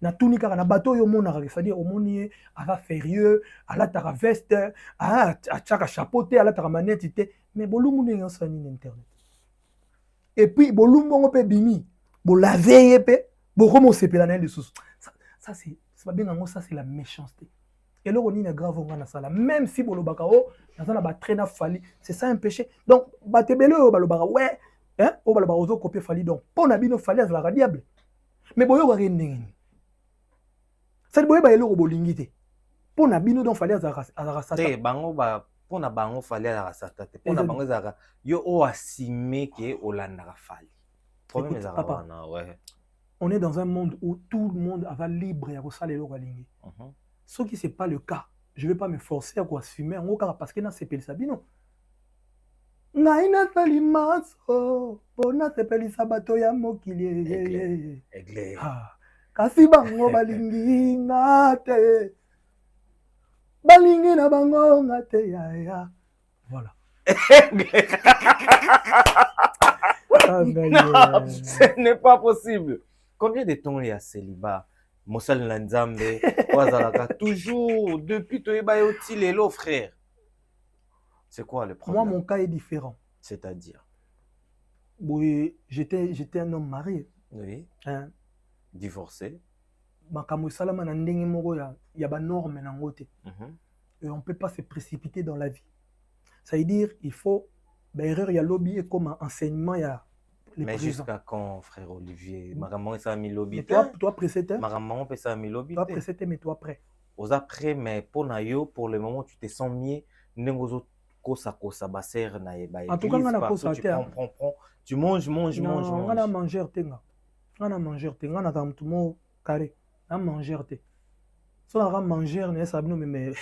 Na tuni kaka na bateau yo mona c'est-à-dire au moni à la sérieux, à la veste, à chaka chapeau te, à la manette te. mais bolumbu ndenge osani na internet et puis bolumbu ngo pe bimi bolaveye pe bokomo sepela na lisusu ça c'est pas bien ngo ça c'est la méchanceté et là on est grave on a ça là même si bolobaka o dans na ba traîna fali c'est ça un péché donc batebele o balobaka ouais hein o balobaka ozo copier fali donc pona bino fali azala ka diable mais boyo ba ndenge ça boyo ba eloko bolingi te pona bino donc fali azala sata te bango ba pona bango fali azala sata te pona bango azala yo o assumer que olandaka fali problème ezala wana ouais on est dans un monde où tout le monde va libre ya kosala eloko alingi ce qui c'est pas le cas je vais pas me forcer à quoi assumer en gros parce que na sepelisa bino ngai nasali maso pona sepelisa bato ya mokili egle kasi bango balingi nga te balingi na bango nga te ya voilà non, ce n'est pas possible. Combien de temps il y a célibat? Mosal Nzambe, Wazalaka, toujours, depuis toi, Lelo, frère. C'est quoi le problème? Moi, mon cas est différent. C'est-à-dire? Oui, j'étais un homme marié. Oui. Hein? Divorcé. Il y a des normes dans le et on ne peut pas se précipiter dans la vie. Ça veut dire il faut. Erreur, il y a lobby et comme enseignement, il y a les mais présents. Jusqu'à quand, frère Olivier? Maman, ça a mis lobby. Toi précédé. Maman, ça a mis lobby. Toi précédé, mais toi après. Aux après, mais pour Nayo, pour le moment, tu te sens mieux. Kosa basser na eba. En tout cas, tu manges. On a mangé tenga. On a mangé tenga. On a tout le carré. On a mangé tenga. Si on a mangé, on a sabino mais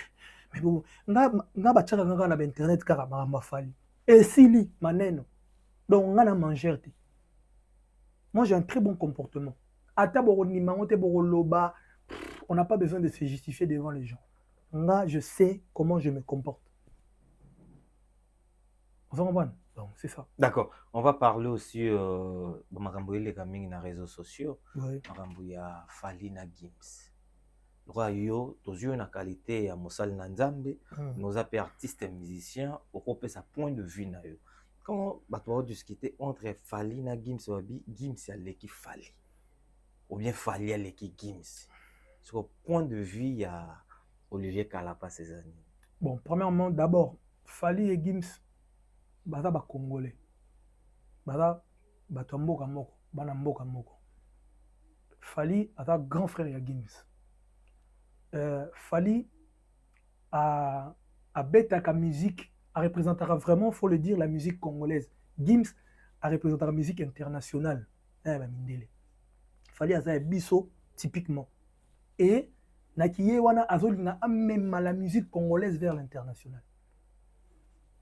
bon, on a battu na internet car on a fallu. Et si maneno. Donc on a mangé. Moi j'ai un très bon comportement. On n'a pas besoin de se justifier devant les gens. Là, je sais comment je me comporte. Vous comprenez? Donc c'est ça. D'accord. On va parler aussi de les gamins dans les réseaux sociaux. Oui. Marambuya Falina Gims. Yo, toujours une qualité à Mosal Nzambe, nos artistes et musiciens, au copé sa point de vue na yo. Quand tu vas discuter entre Falina Gims et Gims et l'équipe Fali, ou bien Fali et l'équipe Gims, sur le point de vue, il y a Olivier Kalapa ces années. Bon, premièrement, d'abord, Fali et Gims, baza ba Congolais, baza batomboka moko, bana mboka moko. Fali a grand frère ya Gims. Fali à bêta la musique a représentera vraiment, faut le dire, la musique congolaise. Gims a représenté la musique internationale. Fali a ça biso typiquement. Et nakiye wana azolinga même la musique congolaise vers l'international.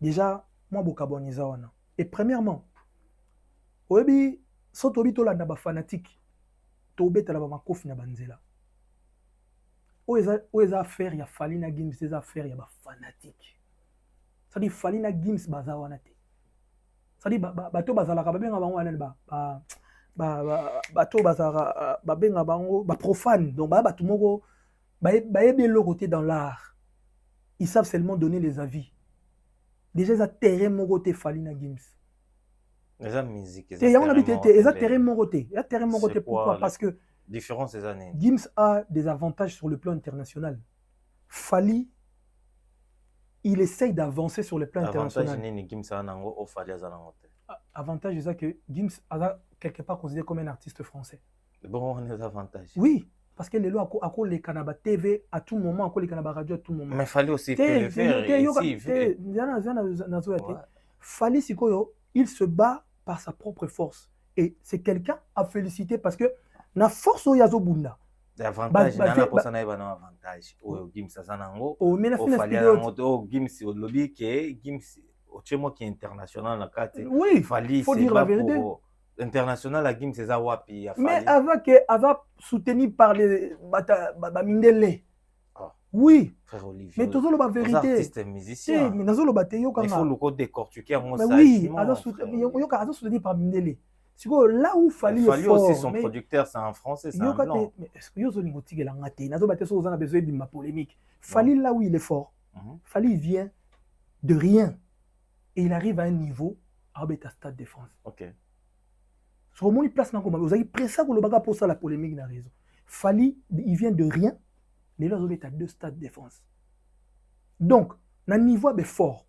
Déjà moi bokaboniza wana. Et premièrement, oyebi soto bitolanda ba fanatique. To beta la ba makofi na banzela. Où est affaire, il y a Falina Gims, des affaires, il y a des fanatiques. Ça dit Falina Gims bazawana te. Ça dit bato bazala ka babenga bango wana bato bazara babenga bango ba profane. Donc bato moko ba yebi le côté dans l'art. Ils savent seulement donner les avis. Déjà ça terrain moko te Falina Gims. Les musique. Il y a on habite te, ça terrain moko te. Il y a terrain moko te pourquoi? Parce que différence ces années. Gims a des avantages sur le plan international. Fali, il essaye d'avancer sur le plan international. Avantage, c'est que Gims a quelque part considéré comme un artiste français. Bon, on a des avantages. Oui, parce que les lois à quoi les Canaba TV à tout moment, à quoi les Canaba Radio à tout moment. Mais Fali aussi peut le faire ici. Fali Sikoyo, il se bat par sa propre force. Et c'est quelqu'un à féliciter parce que na force o yazo bunda. L'avantage na na posa na eba na avantage. O Gims sanango. O Fali nango Gims o lobby que Gims o chemo qui international na kate. Oui, Fali faut dire la vérité. International à Gims c'est ça wapi. Mais avec soutenu par les Mindele. Oui. Frère Olivier. Mais tout ça la vérité. Artiste musicien. Mais nazo lo bateyo kanga. Il faut le code décortiquer mon sagement. Oui, azo soutenu par Mindele. Là où Fali est fort, aussi son producteur c'est en français, c'est un blanc. Mais est-ce que Yozo Lingoti est l'angaté? Nazo bateso on a besoin d'une polémique. Fali là où il est fort. Fali vient de rien. et il arrive à un niveau à beta Stade de France. OK. Sur mon place na komba, vous avez pris ça pour le baga pour ça la polémique na raison. Fali, il vient de rien, mais là vous à 2 Stades de France. Donc, na niveau be fort,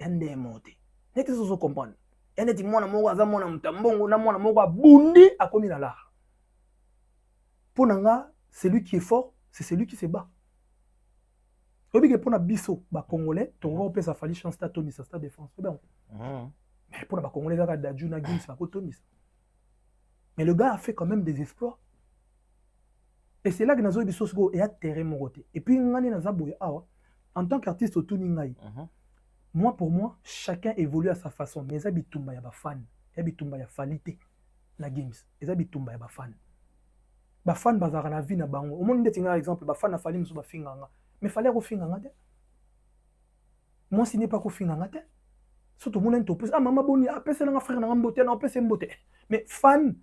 il y a monté. N'était ce que comprendre. Il y a des mona mo za mona mtambongo na mona mo bundi a komi na la. Pour nanga, celui qui est fort, c'est celui qui se bat. Obi ke pona biso ba congolais, to va opesa Fali chance ta Tony sa Stade de France. Ben. Mais pour ba congolais za Dadju na Gims ba ko Tony. Mais le gars a fait quand même des exploits. Et c'est là que Nazo Bisosgo est à terre mon côté. Et puis ngani na zaboye awa en tant qu'artiste au Tuningai. Moi pour moi, chacun évolue à sa façon, mais ça bitumba ya ba fan, ya bitumba ya Falite na Gims. Et ça bitumba ya ba fan. Ba fan bazara na vie na bango. Au monde ndeti nga exemple ba fan na Fali muso ba finganga. Mais fallait ko finganga te. Moi si n'est pas ko finganga te. Surtout mon ento ah maman boni apesa na frère na mbote na apesa mbote. Mais fan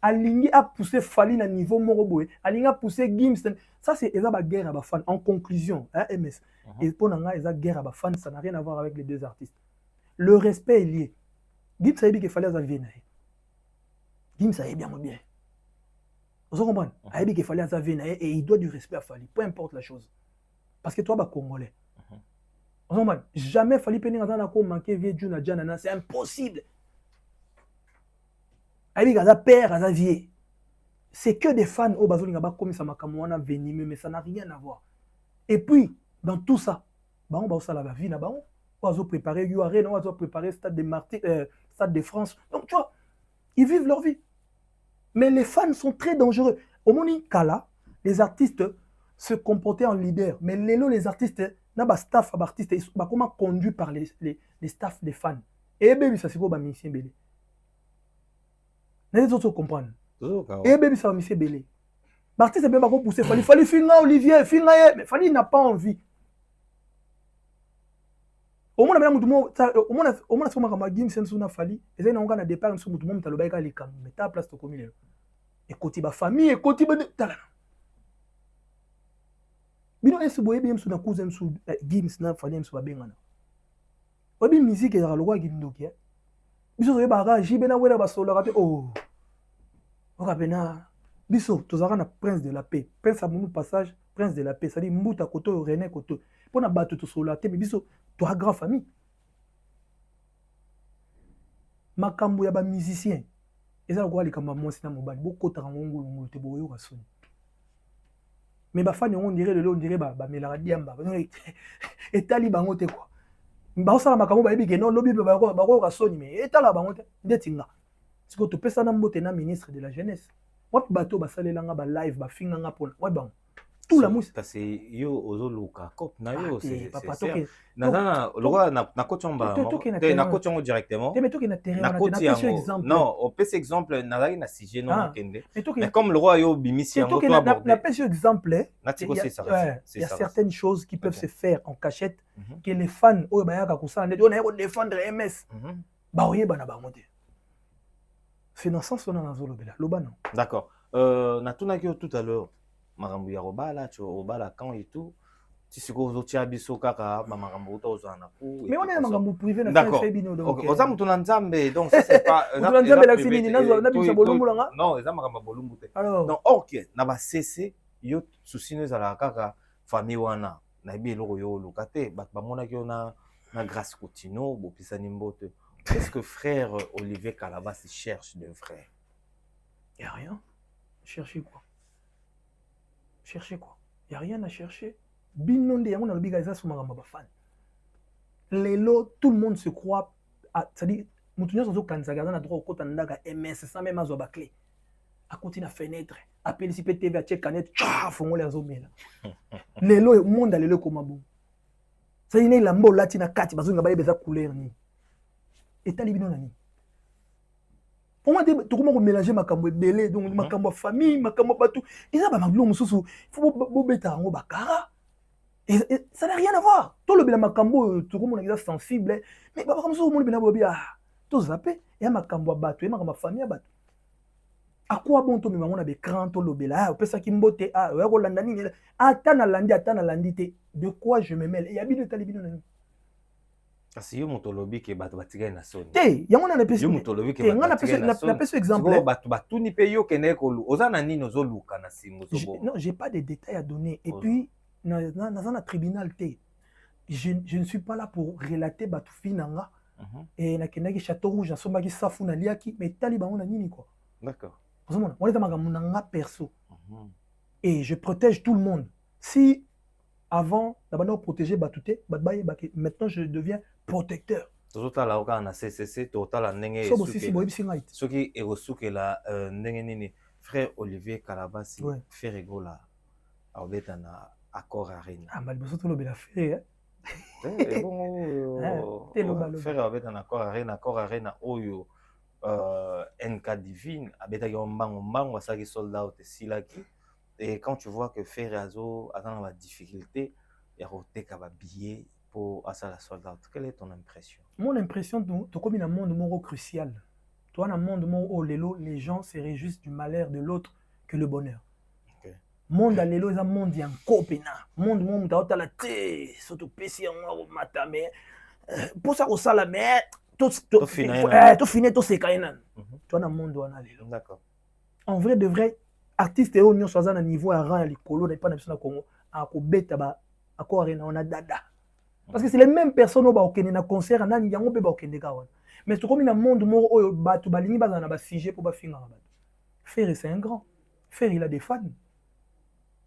aligné à pousser Fali na niveau moroboé, aligné à pousser Gims. Ça c'est la guerre à ba fan. En conclusion, hein, MS. Et pour nanga eza guerre à ba fan, ça n'a rien à voir avec les deux artistes. Le respect est lié. Gims a dit qu'il fallait ça vienne. Gims a bien bien. Vous comprenez? A dit qu'il fallait ça vienne et il doit du respect à Fali, peu importe la chose. Parce que toi ba congolais. Vous comprenez? Jamais Fali peninga za na ko manquer vieux Juna Janana, c'est impossible. Avec un père, un vieux. C'est que des fans au Bazolinga comme ça makamouana venimeux, mais ça n'a rien à voir. Et puis, dans tout ça, on va aussi la vie là-bas. On va préparer URL, on va préparer Stade de France. Donc, tu vois, ils vivent leur vie. Mais les fans sont très dangereux. Au Moni Kala, les artistes se comportaient en leader. Mais les artistes, n'a staff d'artistes, ils sont comment conduits par les staffs des fans. Et bien, ça c'est quoi, Missie Belé? Les autres comprennent. Et bien, ça va Missie Belé. L'artiste est bien poussé. Il fallait finir Olivier, finir. Mais Fali n'a pas envie. Au moins, au moins, c'est comme Gims Sensuna Fali. Et c'est un départ, tout le monde a le bail à l'écran. Mais ta place, tu commis. Et côté ba famille, et côté ba talent. Bino est-ce que bien sous na cousin sous Gims na Fali sous ba bengana. Obi musique est dans le roi Gimdoki. Biso zo ba ga jibena wera ba solo raté. Oh. Okapena biso tozara na prince de la paix. Prince Amonou passage, prince de la paix. Ça dit Mbuta Koto René Koto. Pour na bato to solo raté biso to a grand famille. Makambo ya ba musicien. Eza ko ali kamba mwasi na mobali. Boko tarangongo ngolo te boyo ka soni. Mais ba fan on dirait on dirait ba melara diamba. Et tali bango te quoi. Ba osala makambo ba yebi non lobi ba ko ka soni mais etala bango te ndetinga. Si tu peux ça na ministre de la jeunesse. Moi bateau ba salelanga ba live ba finganga pour ouais bon. Tout la mousse. Ça c'est yo ozoluka cop na yo c'est papa toke. Na loi na kochomba. Na kochongo directement. Mais toke na terrain na exemple. Non, au pèse exemple na la na sujet non kende. Mais comme le roi yo bimisi yango toi aborder. Na pèse exemple. Il y a certaines choses qui peuvent se faire en cachette que les fans o bayaka kusala on a défendre MS. Ba oyeba na bango te. C'est dans ce sens on a dans Zolobela. Loba non. D'accord. Na tunaki tout à l'heure. Marambu ya robala, tu robala quand et tout. Si c'est que vous avez biso kaka, marambu to zana ku. Mais on est marambu privé na fait bino donc. OK, oza mutu na nzambe donc ça c'est pas na nzambe la simini na bisa bolumbu langa. Non, eza marambu bolumbu te. Alors. Donc OK, na ba cc yo souci ne zala kaka famille wana. Na bi eloko yo lokate, ba mona ki na grâce Coutinho, bo pisani mbote. Qu'est-ce que frère Olivier Calabas cherche de vrai? Il n'y a rien. Chercher quoi? Chercher quoi? Il n'y a rien à chercher. Binonde, il y a un bigaza sur ma fan. Lelo, tout le monde se croit. C'est-à-dire, Moutounias ont kanzagaza na droit au côté ndaga MS sans même azo clé. À côté na fenêtre, à PLCP TV à check canet, fongo les azomela. Lelo, monde lelo comme bon. Ça y est, lambo latina kati bazunga baye beza couleur ni. Et talibino nani. Pour moi, tu commences à mélanger ma cambo belé, donc ma cambo famille, ma cambo batou. Et ça, ma glou, il faut bêta en bakara. Et ça n'a rien à voir. Tout le ma cambo, tu commences à être sensible. Mais pas comme ça, au monde, il a tout zappé. Et ma cambo batou, et ma famille batou. À quoi bon, tu me m'as dit, cran, tout le bela, ah, ça qui m'bote, ah, ouais, Rolandani, attends à landi, de quoi je me mêle. Et habite le talibino nani. Kasi yo moto lobi ke bato batikali na soni. Te, yango na pesi. Yo moto lobi ke Te, bato batikali na soni. na pesi exemple. Bato batuni pe yo kende ko oza na nini ozoluka na simo zobo. Non, j'ai pas de détails à donner. Et puis dans un tribunal te. Je ne suis pas là pour relater bato finanga. Et na kendaki château rouge, sombaki safu na liaki, mais taliban on a nini quoi. D'accord. On est dans perso. Et je protège tout le monde. Si avant, d'abord protéger Batouté, maintenant je deviens protecteur. Tozotala oka na CCC, totala ndenge soki erosukela ndenge nini frère Olivier Kalabasi Ferregola abeta na accord arena. Ah mais biso tolobela frère. Frère abeta na accord arena oyo NK Divine abeta yo mbango asaki sold out silaki. Et quand tu vois que Frère Azo a dans la difficulté, il y a un billet pour la sold out. Quelle est ton impression? Mon impression, tu comme dans un monde crucial. Toi, dans un monde où les gens se réjouissent du malheur de l'autre que le bonheur. Okay. Monde à l'élo, c'est un monde qui est en copina. Monde où tu as la tête, surtout PC en matame. Pour ça, ça la met. Tout fini, tout c'est quand même. Toi, dans un monde où on a l'élo. D'accord. En vrai, de vrai. Artiste et on soit à niveau à rang à l'écolo n'est pas dans le Congo à beta ba à quoi on a dada parce que c'est les mêmes personnes au bakene na concert na nyango be bakene kawa mais c'est comme dans monde mo o batu balingi bazana ba sujet pour ba finga ba Ferre c'est un grand Ferre il a des fans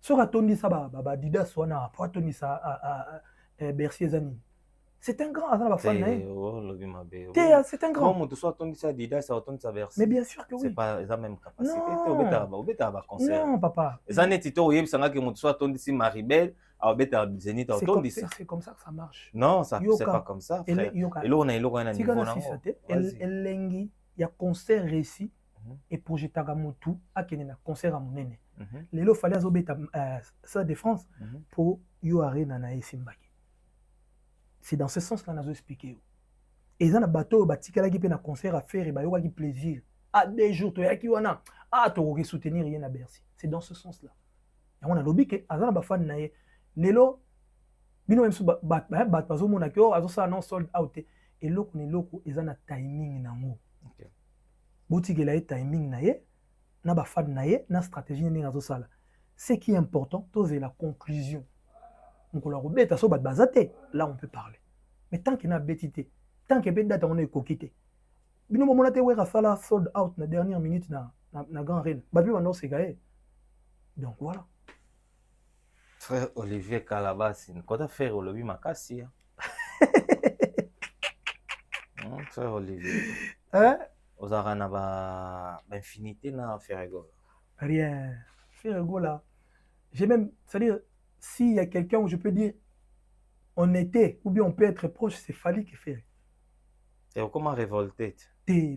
sur atondi ça ba dida swana pour atondi ça à Bercy Zani. C'est un grand avant la fan. C'est un grand. Moi, tu sois ton ça Dida, ça autant sa version. Mais bien sûr que oui. C'est pas la même capacité. Non, concert. Non, papa. Les années Tito, il y a que tu sois ton ici Maribel, à Beta Zenith, à autant ça. C'est comme ça que ça marche. Non, ça c'est pas comme ça, frère. Et là on a niveau là. Il y a concert réussi et projet Tagamotu à Kenena concert à Monene. Les lots fallait Beta sa défense pour yo arena na Simbaki. C'est dans ce sens-là que je expliqué. Et dans le bateau, il y a un concert à faire et il y a un plaisir. Ah, des jours, il y a un qui soutenir rien à Bercy. C'est dans ce sens-là. Et on a lobby que dans le fan na les lots, bino même sous bat paso mon accord, azo ça non sold out. Et l'eau qu'on est loco, ils ont un timing na ngo. OK. Boutique la timing na ye, na ba fan na ye, na stratégie ni azo ça là. Ce qui est important, c'est la conclusion. Donc, là, on peut parler. Mais tant qu'il y a une bêtité, tant qu'il y a une date, on est coquité. Bino moment là, on a fait la sold out na dernière minute na grand reine. Babi on c'est gagné. Donc voilà. Frère Olivier Kalabasi, quand tu fait Olivier Makassi. Frère Olivier. Hein? Aux arana ba infinité na Ferregola. Rien. Ferregola. J'ai même, c'est-à-dire s'il y a quelqu'un où je peux dire on était, ou bien on peut être proche, c'est Fali qui fait. Et comment révolter?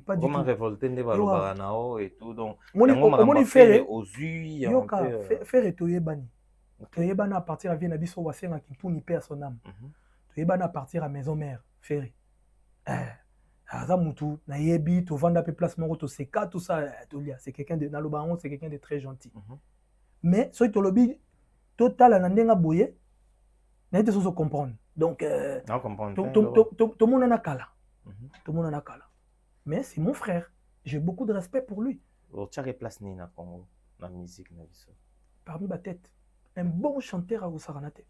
Pas du comment tout. Révolter ne va et tout. Donc, on fait aux yeux. Faire et Toyebani. Toyebani à partir à Viennabiso, Wassenga qui tourne hyper son âme. Toyebani à partir à Maison Mère, Ferré. Azamutu, Nayebi, tu vends un peu place Moroto, c'est tout ça, c'est quelqu'un de Nalobaron, c'est quelqu'un de très gentil. Mais, ce que tu total à Nandenga Boye, n'a été sans comprendre. Donc, tout le monde en a kala. Tout le monde en a kala. Mais c'est mon frère. J'ai beaucoup de respect pour lui. Tu as place ni na Congo, la musique na biso. Parmi ma tête, un bon chanteur à Gosaranate.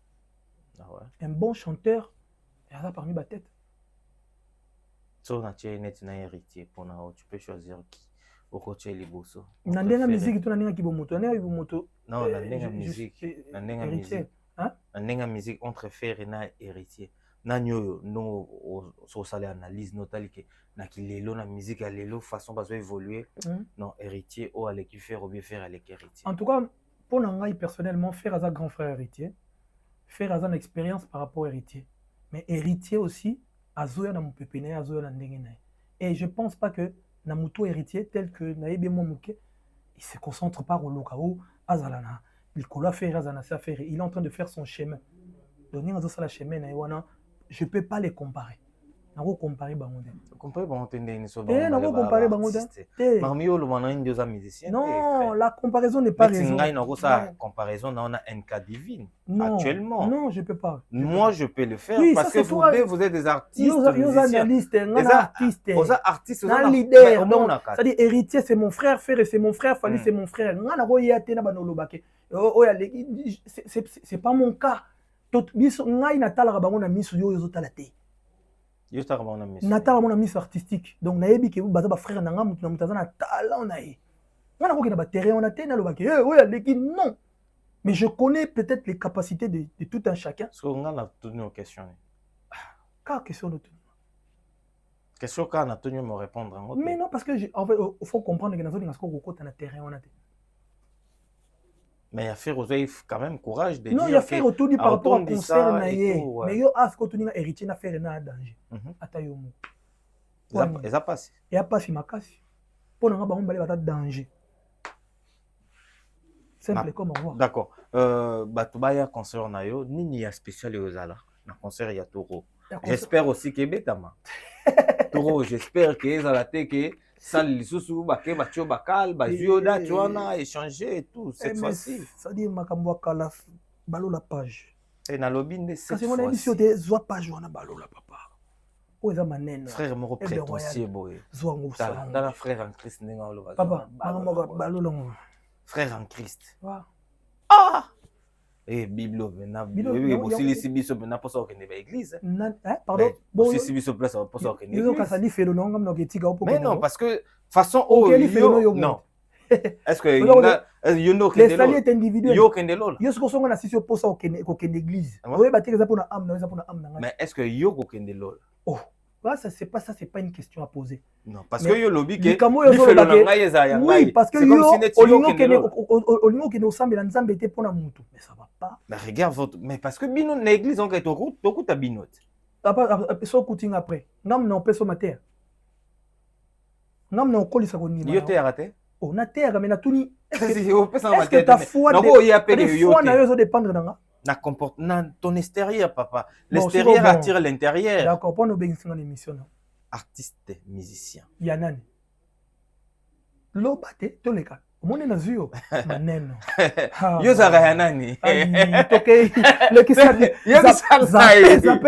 Ah ouais. Un bon chanteur, il y a ça parmi ma tête. So na tu es un héritier pour na tu peux choisir qui. Au côté liboso. Nandenga musique, tu n'as kibomoto, n'as kibomoto. Non, nandenga musique, nandenga musique. Hein? Nandenga musique entre frère et na héritier. Nanyo no so sale analyse notalike na kilelo na musique à lelo façon pas évoluer. Non, héritier ou aller qui faire ou bien faire avec héritier. En tout cas, pour Nangai personnellement, faire à sa grand frère héritier, faire à sa expérience par rapport à héritier. Mais héritier aussi, à Zoya na mon pépéné, à Zoya na ndengena. Et je pense pas que Namuto héritier tel que Naïbe Momouke, il se concentre pas au Lokao, Azalana, il colla faire Azana faire, il est en train de faire son chemin. Donc, dans ce chemin, je ne peux pas les comparer. nako comparer bango te. Comparer bango te ndeni so Nako comparer bango te. Marmio le manan deux musiciens. Non, la comparaison n'est pas raison. Mais tu ça comparaison on a un cas divine. Non, actuellement. Non, je peux pas. Moi je peux le faire oui, parce que vous êtes des artistes. Vous analystes, artistes. Vous êtes artistes, vous êtes leader. C'est-à-dire héritier c'est mon frère, frère c'est mon frère, Fali c'est mon frère. Nga nako yate na banolo bake. C'est pas mon cas. Biso ngai natalaka bango na miso yo ezotala te. Yo tala bango na miso. Natala bango na miso artistique. Donc nayebi ke baza ba frère nanga mutu na mutaza na talent na ye. Nga nako ke na ba terrain on a te na lobake. Oya leki non. Mais je connais peut-être les capacités de tout un chacun. Est-ce qu'on a tenu aux questions? Quelle question de tout? Question qu'on a tenu à me répondre. Mais non, parce que en fait, il faut comprendre que dans un terrain on a te. Mais il y a fait quand même courage de non, dire. Il y a fait retour par rapport au concert. Mais il y a ce que tu as héritier n'a fait rien à danger. Atayomo. Et ça passe. Et ça passe, il cassé. Pour nous, on va aller danger. Simple comme on voit. D'accord. Batubaya concert na yo, nini ya spécial yozala. Na concert ya Toro. J'espère aussi que Betama. Toro, j'espère que ça la que salle lisusu baké batio bakal bazioda tu as échangé et tout cette fois-ci. Ça dit makambo kala balo la page. Et na lobby de cette fois-ci. Parce que mon émission de zoa page wana balo la papa. O eza manene. Frère mo prétentieux boy. Zoa ngousa. Dans la frère en Christ nenga lo papa, balo la frère en Christ. Wa. Ah! Eh Bible maintenant. Oui, si les sibiso maintenant pour ça que n'est pas église. Pardon. Bon, si sibiso place pour ça que n'est. Ils ont kasali fait le nom comme nogetika au. Mais non, parce que façon non. Est-ce que you know que les sali est individuel. Yo kendelo. Yo ce que songa na sisi pour ça que l'église. Oui, ba teka za pour na âme, na za pour na âme na. Mais est-ce que yo ko kendelo? Oh. Ça c'est pas une question à poser. Non, parce que yo lobby que oui, parce que yo olingo ke no sambela nzambe te pona mutu. Mais ça va pas. Mais regarde votre mais parce que bino na église on ka to ta binote. Après so cooking après. Ngam na peso mater. Ngam na okolisa ko nima. Yo te arate? Oh na terre mais na tuni. Est-ce que ta foi na yo zo dépendre nanga? Na comporte ton extérieur papa. L'extérieur attire l'intérieur. D'accord, pour nous bénir dans l'émission. Artiste, musicien. Yanani. Lobate, tous les cas. Mon est nazio. Maneno. Yo zara yanani. OK. Le qui ça dit.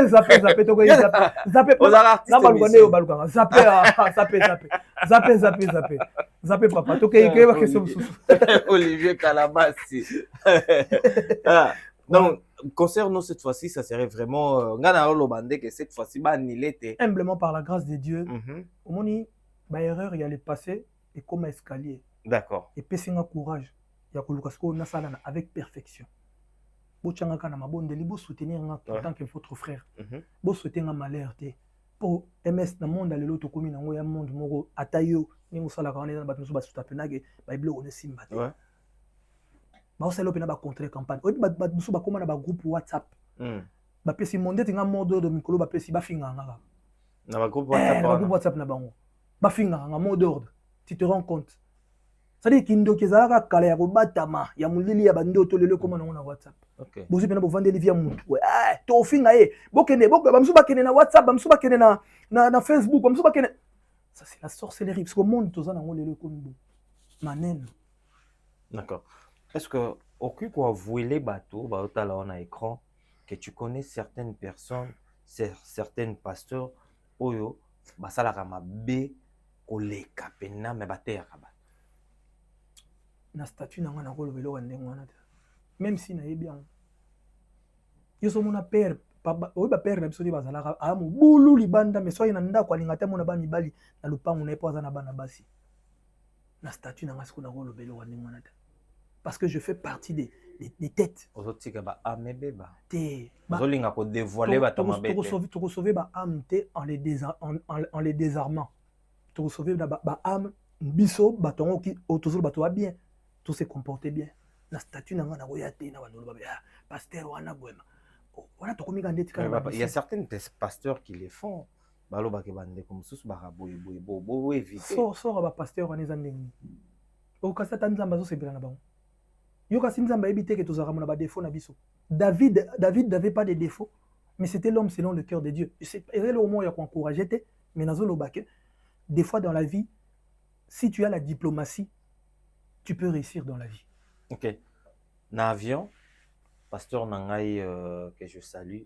Zappe toke zappe. Na balugane yo baluganga. Zappe papa. Toke ke ba question susu. Olivier Calabassi. Donc, concernant cette fois-ci, ça serait vraiment que cette fois-ci, humblement par la grâce de Dieu, au moment où erreur il y a le passé et comme escalier. D'accord. Et puis c'est un courage. Il y a que avec perfection. Vous soutenir en tant que votre frère. Vous soutenir un malheur. Pour MS dans le monde, dans l'autre commune, dans le monde, Atayo, nous sommes là, on est dans le monde, on est simba. Ba selo pena ba contre campagne obi ba musu ba koma na ba groupe WhatsApp ba pesi monde tinga mode de mikolo ba pesi ba finga nga na ba groupe WhatsApp ba groupe WhatsApp na bango ba finga nga mot d'ordre tu te rends compte ça dit kindo kezala kala ya kobatama ya mulili ya bando to lelo koma na WhatsApp OK bozu pena bo vendre livia mutu to finga ba musu ba kene na WhatsApp ba musu ba kene na Facebook ba musu ba kene ça c'est la sorcellerie parce que monde to za na ngolelo komibo maneno. D'accord. Est-ce que aucun quoi vouer les bateaux là on a écran que tu connais certaines personnes certains pasteurs oyo basala kama be koleka pena me bater kaba na statut na ngana kolo velo wande ngwana même si na bien yo so mona père papa oyo ba père na biso di bazala amu bulu libanda mais soyi na ndako alingata mona ba mibali na lupangu na epo azana bana basi na statut na ngasi kuna kolo velo wande ngwana. Parce que je fais partie des têtes. Ozotika ba amebe ba. Te. Ozolinga ko dévoiler ba tomabete. Tu sauver ba âme te en les désarmant. Tu sauver ba âme biso ba tongo ki autour ba toi bien. Tout se comporter bien. La statue na ngana koya te na banolo ba pasteur wana boema. Wana to komika ndeti kana. Il y a certains pasteurs qui les font. Balo ba ke bande comme sous ba boy bo éviter. So ba pasteur wana ezandengi. O kasa tanzamba zo sebira na bango. Yo kasi nzamba ebité que tozaka mona ba défaut na biso. David n'avait pas de défaut. Mais c'était l'homme selon le cœur de Dieu. C'est le moment où il y a encouragé, mais dans le bac, des fois dans la vie, si tu as la diplomatie, tu peux réussir dans la vie. Ok. Dans l'avion, pasteur Nangaï, que je salue,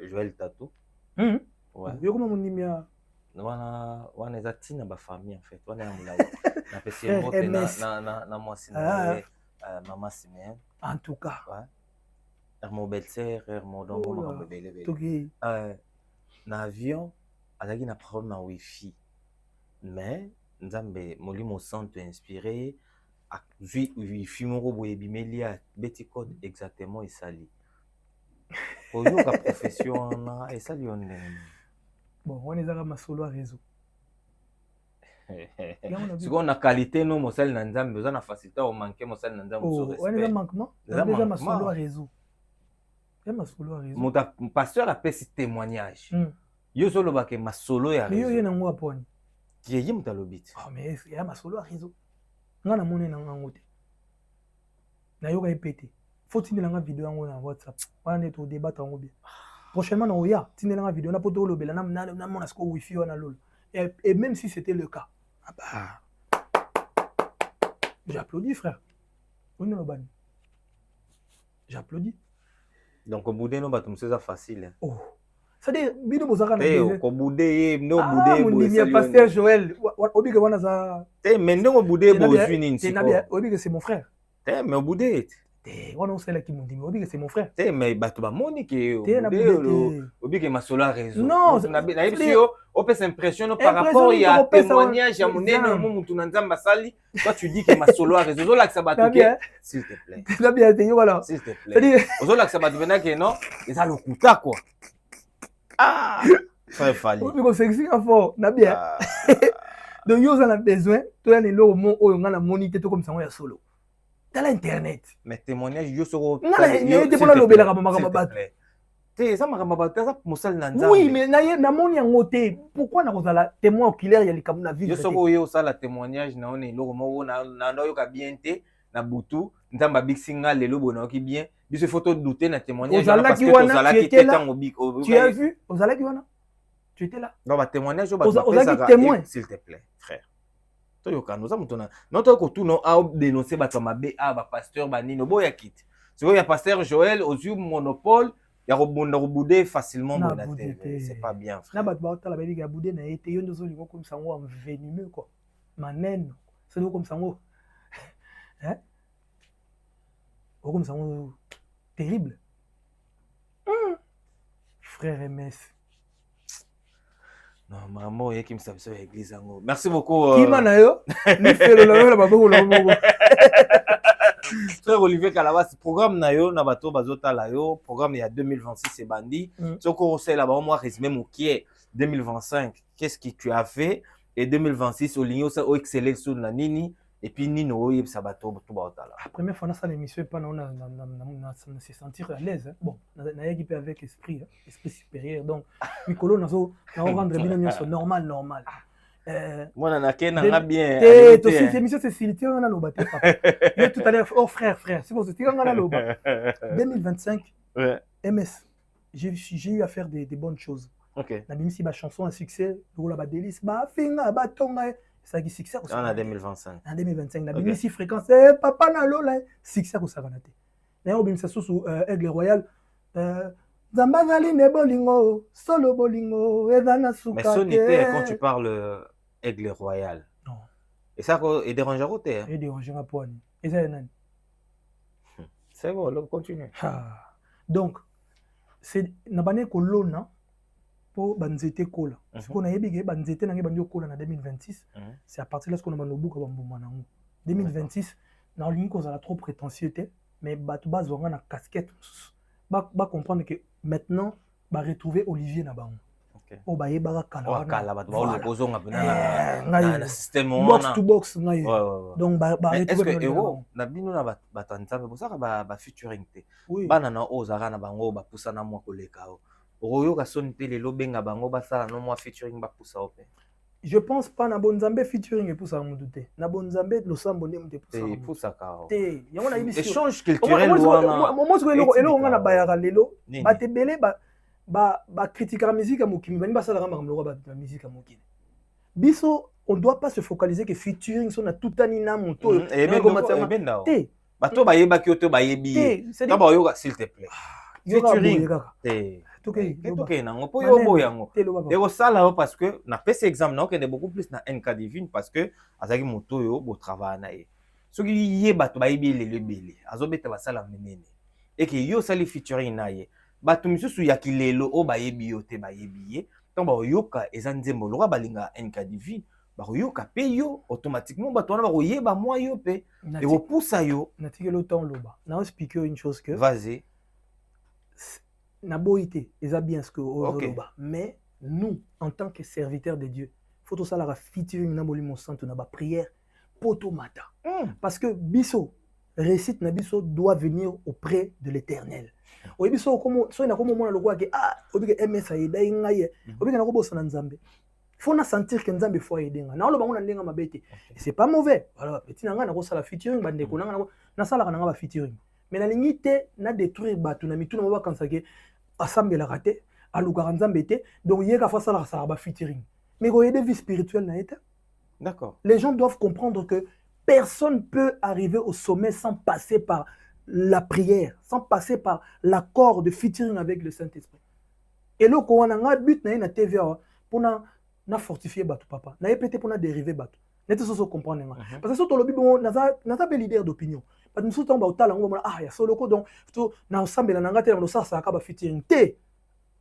Joël Tatou. Ouais. Yo comment mon nimia wana eza tina ba famille en fait. Wana ya mulawa. Na pesi mote na mwasi na Maman Siméon. En tout cas. Ouais. Hermo Belser, Hermo Dongo makambo belebe. Toki. Na avion, azaki na problème na wifi. Mais nzambe molimo santo inspiré a zui wifi moko boye bimeli ya beti code exactement esali. Oyo ka profession na esali onde. Bon, on est à ma solo à réseau. Si on a qualité, non, mon sel n'andam, on a facilité au manquer, mon sel n'andam. Oh, on est à manquement. On est déjà ma solo à réseau. Il y a ma solo à réseau. Mon pasteur a fait ce témoignage. Yo solo ba ke ma solo ya réseau. Mais yo na ngwa poni. Qui est yim talobit. Ah mais il y a ma solo à réseau. Nga na mone na ngote. Na yo ka ipété. Faut tinela nga vidéo ngo na WhatsApp. Wana net au débat ngo bien. Prochainement, on a tinela nga vidéo na poto lobela na mona sko wifi wana lolo. Et même si c'était le cas, ah bah, j'applaudis, frère. Oui, non, ban. J'applaudis. Donc, au bout d'un moment, c'est facile. Oh. C'est-à-dire, bino bozaka na bide. Au bout d'un moment, mon ami, pasteur Joël. Obi que wana za. Mais non, au bout d'un moment, Obi que c'est mon frère. Mais au bout d'un wana osala ki mondimi obi que c'est mon frère. Mais bato ba moni ke obi que ma solo réseau. Non, na ebisio o peut s'impressionner par rapport à témoignage à monene mo mutu na nzamba sali. Toi tu dis que ma solo réseau zo la que ça bato ke s'il te plaît. Tu bien dit voilà. S'il te plaît. Zo la que ça bato bena que non, ils a le kuta quoi. Ah, ça fallait. Obi ko sexy fort na bien. Donc yo ça a besoin, toi les lo mo o nga na monité to comme ça on ya solo. Dans l'internet. Mais témoignage yo soro. Non, il te pona lobela ka mama ba. Te ça mama ba ça mosal na nzambe. Oui, mais na moni ngote. Pourquoi na kozala témoin oculaire ya likamu na vie. Yo soro yo ça la témoignage na on est lo mo na yo ka bien te na butu nzamba bixinga lelo bona ki bien. Biso photo douter na témoignage parce que ozala ki teta ngobiko. Tu as vu? Ozala ki wana? Tu étais là? Non, ba témoignage yo ba témoin s'il te plaît, frère. Toyoka nous amutona notre ko tout non a dénoncer ba mabe a ba pasteur ba nino boya kit. C'est vrai, il y a pasteur Joël aux yeux monopole, il y a rebouder facilement dans la télé. C'est pas bien, frère. Na ba ta la baby ga boudé na été yo ndozo lingo comme ça ngo venimeux quoi. Manen, c'est comme ça ngo. Hein? Comme ça ngo terrible. Frère MS. Non, maman, il y a qui me savent sur l'église. Merci beaucoup. Qui m'a nayo? Ni fait le la babou la babou. Frère Olivier Calabas, programme nayo na bato bazota layo, programme il y a 2026 c'est bandi. Ce qu'on sait là-bas, moi résumé mon qui est 2025, qu'est-ce que tu as fait et 2026 au ligno ça au exceller sur la nini et puis nino yeb sabato tout baota là. La première fois dans ça l'émission pas on a se sentir à l'aise. Bon, na équipe avec esprit supérieur donc Mikolo na rendre bien normal. Moi na kena bien. To cette émission c'est filtré on a lo baté papa. Mais tout à l'heure oh frère, c'est bon c'était on a lo 2025. Ouais. MS. J'ai eu à faire des bonnes choses. OK. Na bimisi ba chanson à succès, lo la ba délice ba finga ba tonga ça qui succès on a 2025. En 2025 na bimisi fréquence papa na lo la succès ko sakana te. Na bimisa sous Aigle Royal Zamba zali ne bolingo solo bolingo ezana suka. Mais sonité quand tu parles Aigle Royal. Non. Et ça est dérangeant ou t'es? Et dérangeant point. Et ça nani? C'est bon, on continue. Donc c'est na bané ko lona pour banzete kola. Ce qu'on a yebige banzete na ngebandio kola na 2026. C'est à partir de ce qu'on a banobuka bambuma nango. 2026 na ligne ko za trop prétentieuté mais batu bazonga na casquette. Ba comprendre que maintenant ba retrouver Olivier na bango. OK. O ba yebaka kala. Kala ba le bozonga na système box to box ngai. Donc ba retrouver. Est-ce que ero na bino na batanzabe bosaka ba featuring te. Bana na ozaka na bango ba pusana mwa koleka o. Oyo ka sonité lelo benga bango ba sala no mwa featuring ba pusa ope. Je pense pas na Bonzambe featuring et pour ça mon doute. Na Bonzambe le sambo ne mte pour ça ka. Te, yona émission. Échange culturel wana. Moi ce que elo nga na bayara lelo, ba te belé ba critique la musique à Mokini, la musique à Mokini. Biso, on ne doit pas se focaliser que featuring sont à tout anina monto. Bato bayeba ki oto bayebi. Taba yoga s'il te plaît. Featuring. Toke nango po yo boyango. Eko sala parce que na pese exam na okende beaucoup plus na NK Divine parce que azaki moto yo bo travail na ye. Soki ye bato bayebi le bele. Azobeta basala menene. Et que yo sali featuring na ye. Bato misusu ya kilelo o bayebi yo te bayebi ye. Tant ba yoka ezanzembo loka balinga NK Divine. Yoka pe yo automatiquement bato wana bakoyeba moi yo pe et vous poussa yo natiki le temps loba na expliquer une chose que vas-y na boité eza bien ce que loba mais nous en tant que serviteurs de Dieu faut tout ça la featuring na molimo santo na ba prière poto mata parce que biso récite na biso doit venir auprès de l'Éternel. Oye biso comme so ina comme mona lokwa ke obike MS aida ingaye obike na ko bosa na Nzambe. Faut na sentir que Nzambe faut aider nga. Na lo bango na ndenga mabete. Et c'est pas mauvais. Voilà, petit nanga na ko sala featuring bande ko nanga na sala kana ba featuring. Mais na limite na détruire batu na mitu na ba kansa ke assemble la raté, aluka Nzambe te. Donc yeka fa sala sa ba featuring. Mais ko aider vie spirituelle na été. D'accord. Les gens doivent comprendre que personne peut arriver au sommet sans passer par la prière, sans passer par l'accord de featuring avec le Saint-Esprit. Et là ko wana but na TVA pour na fortifier batu papa na epete pour na dériver batu nete so comprendre nga parce que surtout le bibo naza be leader d'opinion parce que nous sommes ba otala ngo ya solo ko donc to na osambela na ngate na sasa ka ba featuring te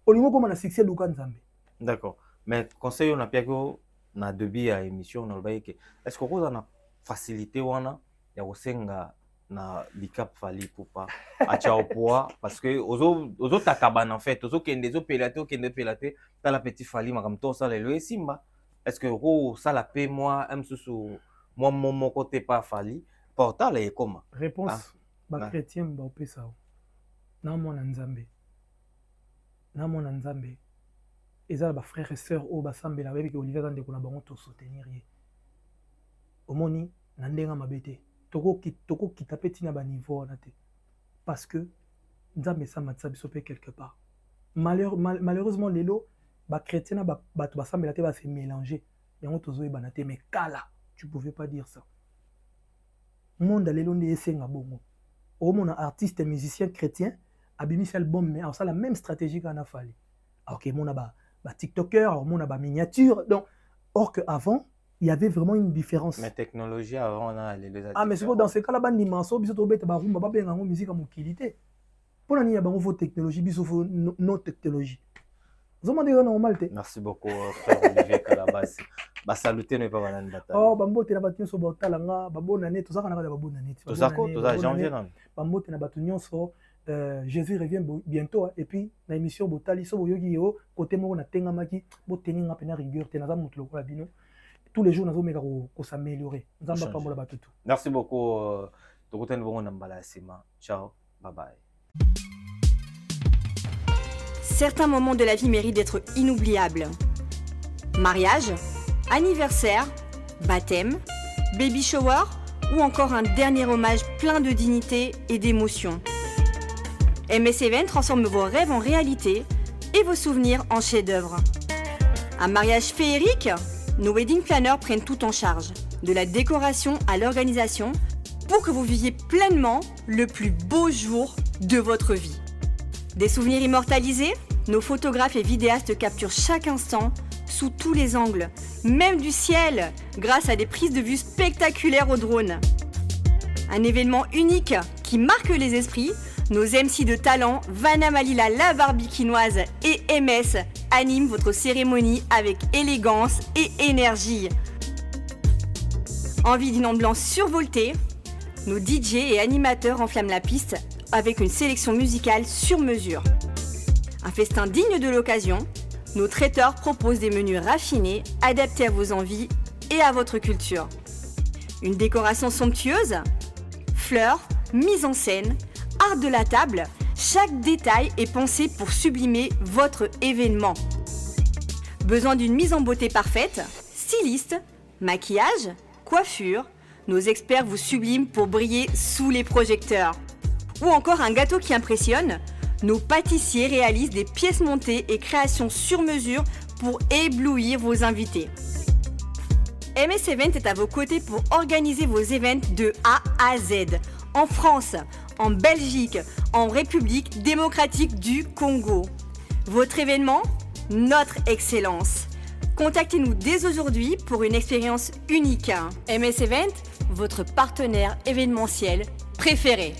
olingo ko na succès Luka Nzambe. D'accord, mais conseil on a pia ko na début à émission na loba ke est-ce que ko na facilité wana ya kosenga na likap fali pupa acha au poids parce que ozo takabana en fait ozo kende zo pelate ta la petit fali makamto ça le simba est-ce que ça la paie moi msusu moi mon côté pas fali portal et comment réponse ba chrétien ba opesa na mona Nzambe eza ba frères et sœurs o ba sambela ba ke Olivier Zande ko na bango to soutenir ye omoni na ndenga mabete toko kita peti na ba niveau na te parce que Nzambe sa matsa biso pe quelque part malheureusement lelo ba chrétien na ba sambela te ba se mélanger yango tozo e banate mais kala tu pouvais pas dire ça monde lelo nde esenga bongo o mona artiste musicien chrétien abimisi album mais alors ça la même stratégie qu'ana fali OK mona ba tiktoker alors mona ba miniature donc or que avant il y avait vraiment une différence. Mais technologie avant on a les mais c'est dans ce cas là ba dimension biso to beta ba rumba ba benga ngo musique mo qualité pour la nia ba ngo technologie biso fo non technologie. Merci beaucoup frère Olivier Kalabasi. Ba saluter ne pas banane bataille. Oh bambote na batu nyonso ba talanga ba bonane to zaka na ba bonane. To zako to za janvier non. Bambote na batu nyonso Jésus revient bientôt et puis na émission botali so boyogi yo côté moko na tenga maki bo teninga pena rigueur te na za mutu lokola bino. Tous les jours, nous allons s'améliorer. Merci beaucoup. Ciao. Bye bye. Certains moments de la vie méritent d'être inoubliables. Mariage, anniversaire, baptême, baby shower ou encore un dernier hommage plein de dignité et d'émotion. MS Event transforme vos rêves en réalité et vos souvenirs en chefs-d'œuvre. Un mariage féerique ? Nos wedding planners prennent tout en charge, de la décoration à l'organisation, pour que vous viviez pleinement le plus beau jour de votre vie. Des souvenirs immortalisés, nos photographes et vidéastes capturent chaque instant, sous tous les angles, même du ciel, grâce à des prises de vue spectaculaires au drone. Un événement unique qui marque les esprits, nos MC de talent, Vanna Malila la barbikinoise et MS animent votre cérémonie avec élégance et énergie. Envie d'une ambiance survoltée, nos DJ et animateurs enflamment la piste avec une sélection musicale sur mesure. Un festin digne de l'occasion, nos traiteurs proposent des menus raffinés, adaptés à vos envies et à votre culture. Une décoration somptueuse, fleurs, mise en scène, art de la table, chaque détail est pensé pour sublimer votre événement. Besoin d'une mise en beauté parfaite, styliste, maquillage, coiffure, nos experts vous subliment pour briller sous les projecteurs. Ou encore un gâteau qui impressionne, nos pâtissiers réalisent des pièces montées et créations sur mesure pour éblouir vos invités. MS Event est à vos côtés pour organiser vos events de A à Z, en France, en Belgique, en République démocratique du Congo. Votre événement, notre excellence. Contactez-nous dès aujourd'hui pour une expérience unique. MS Event, votre partenaire événementiel préféré.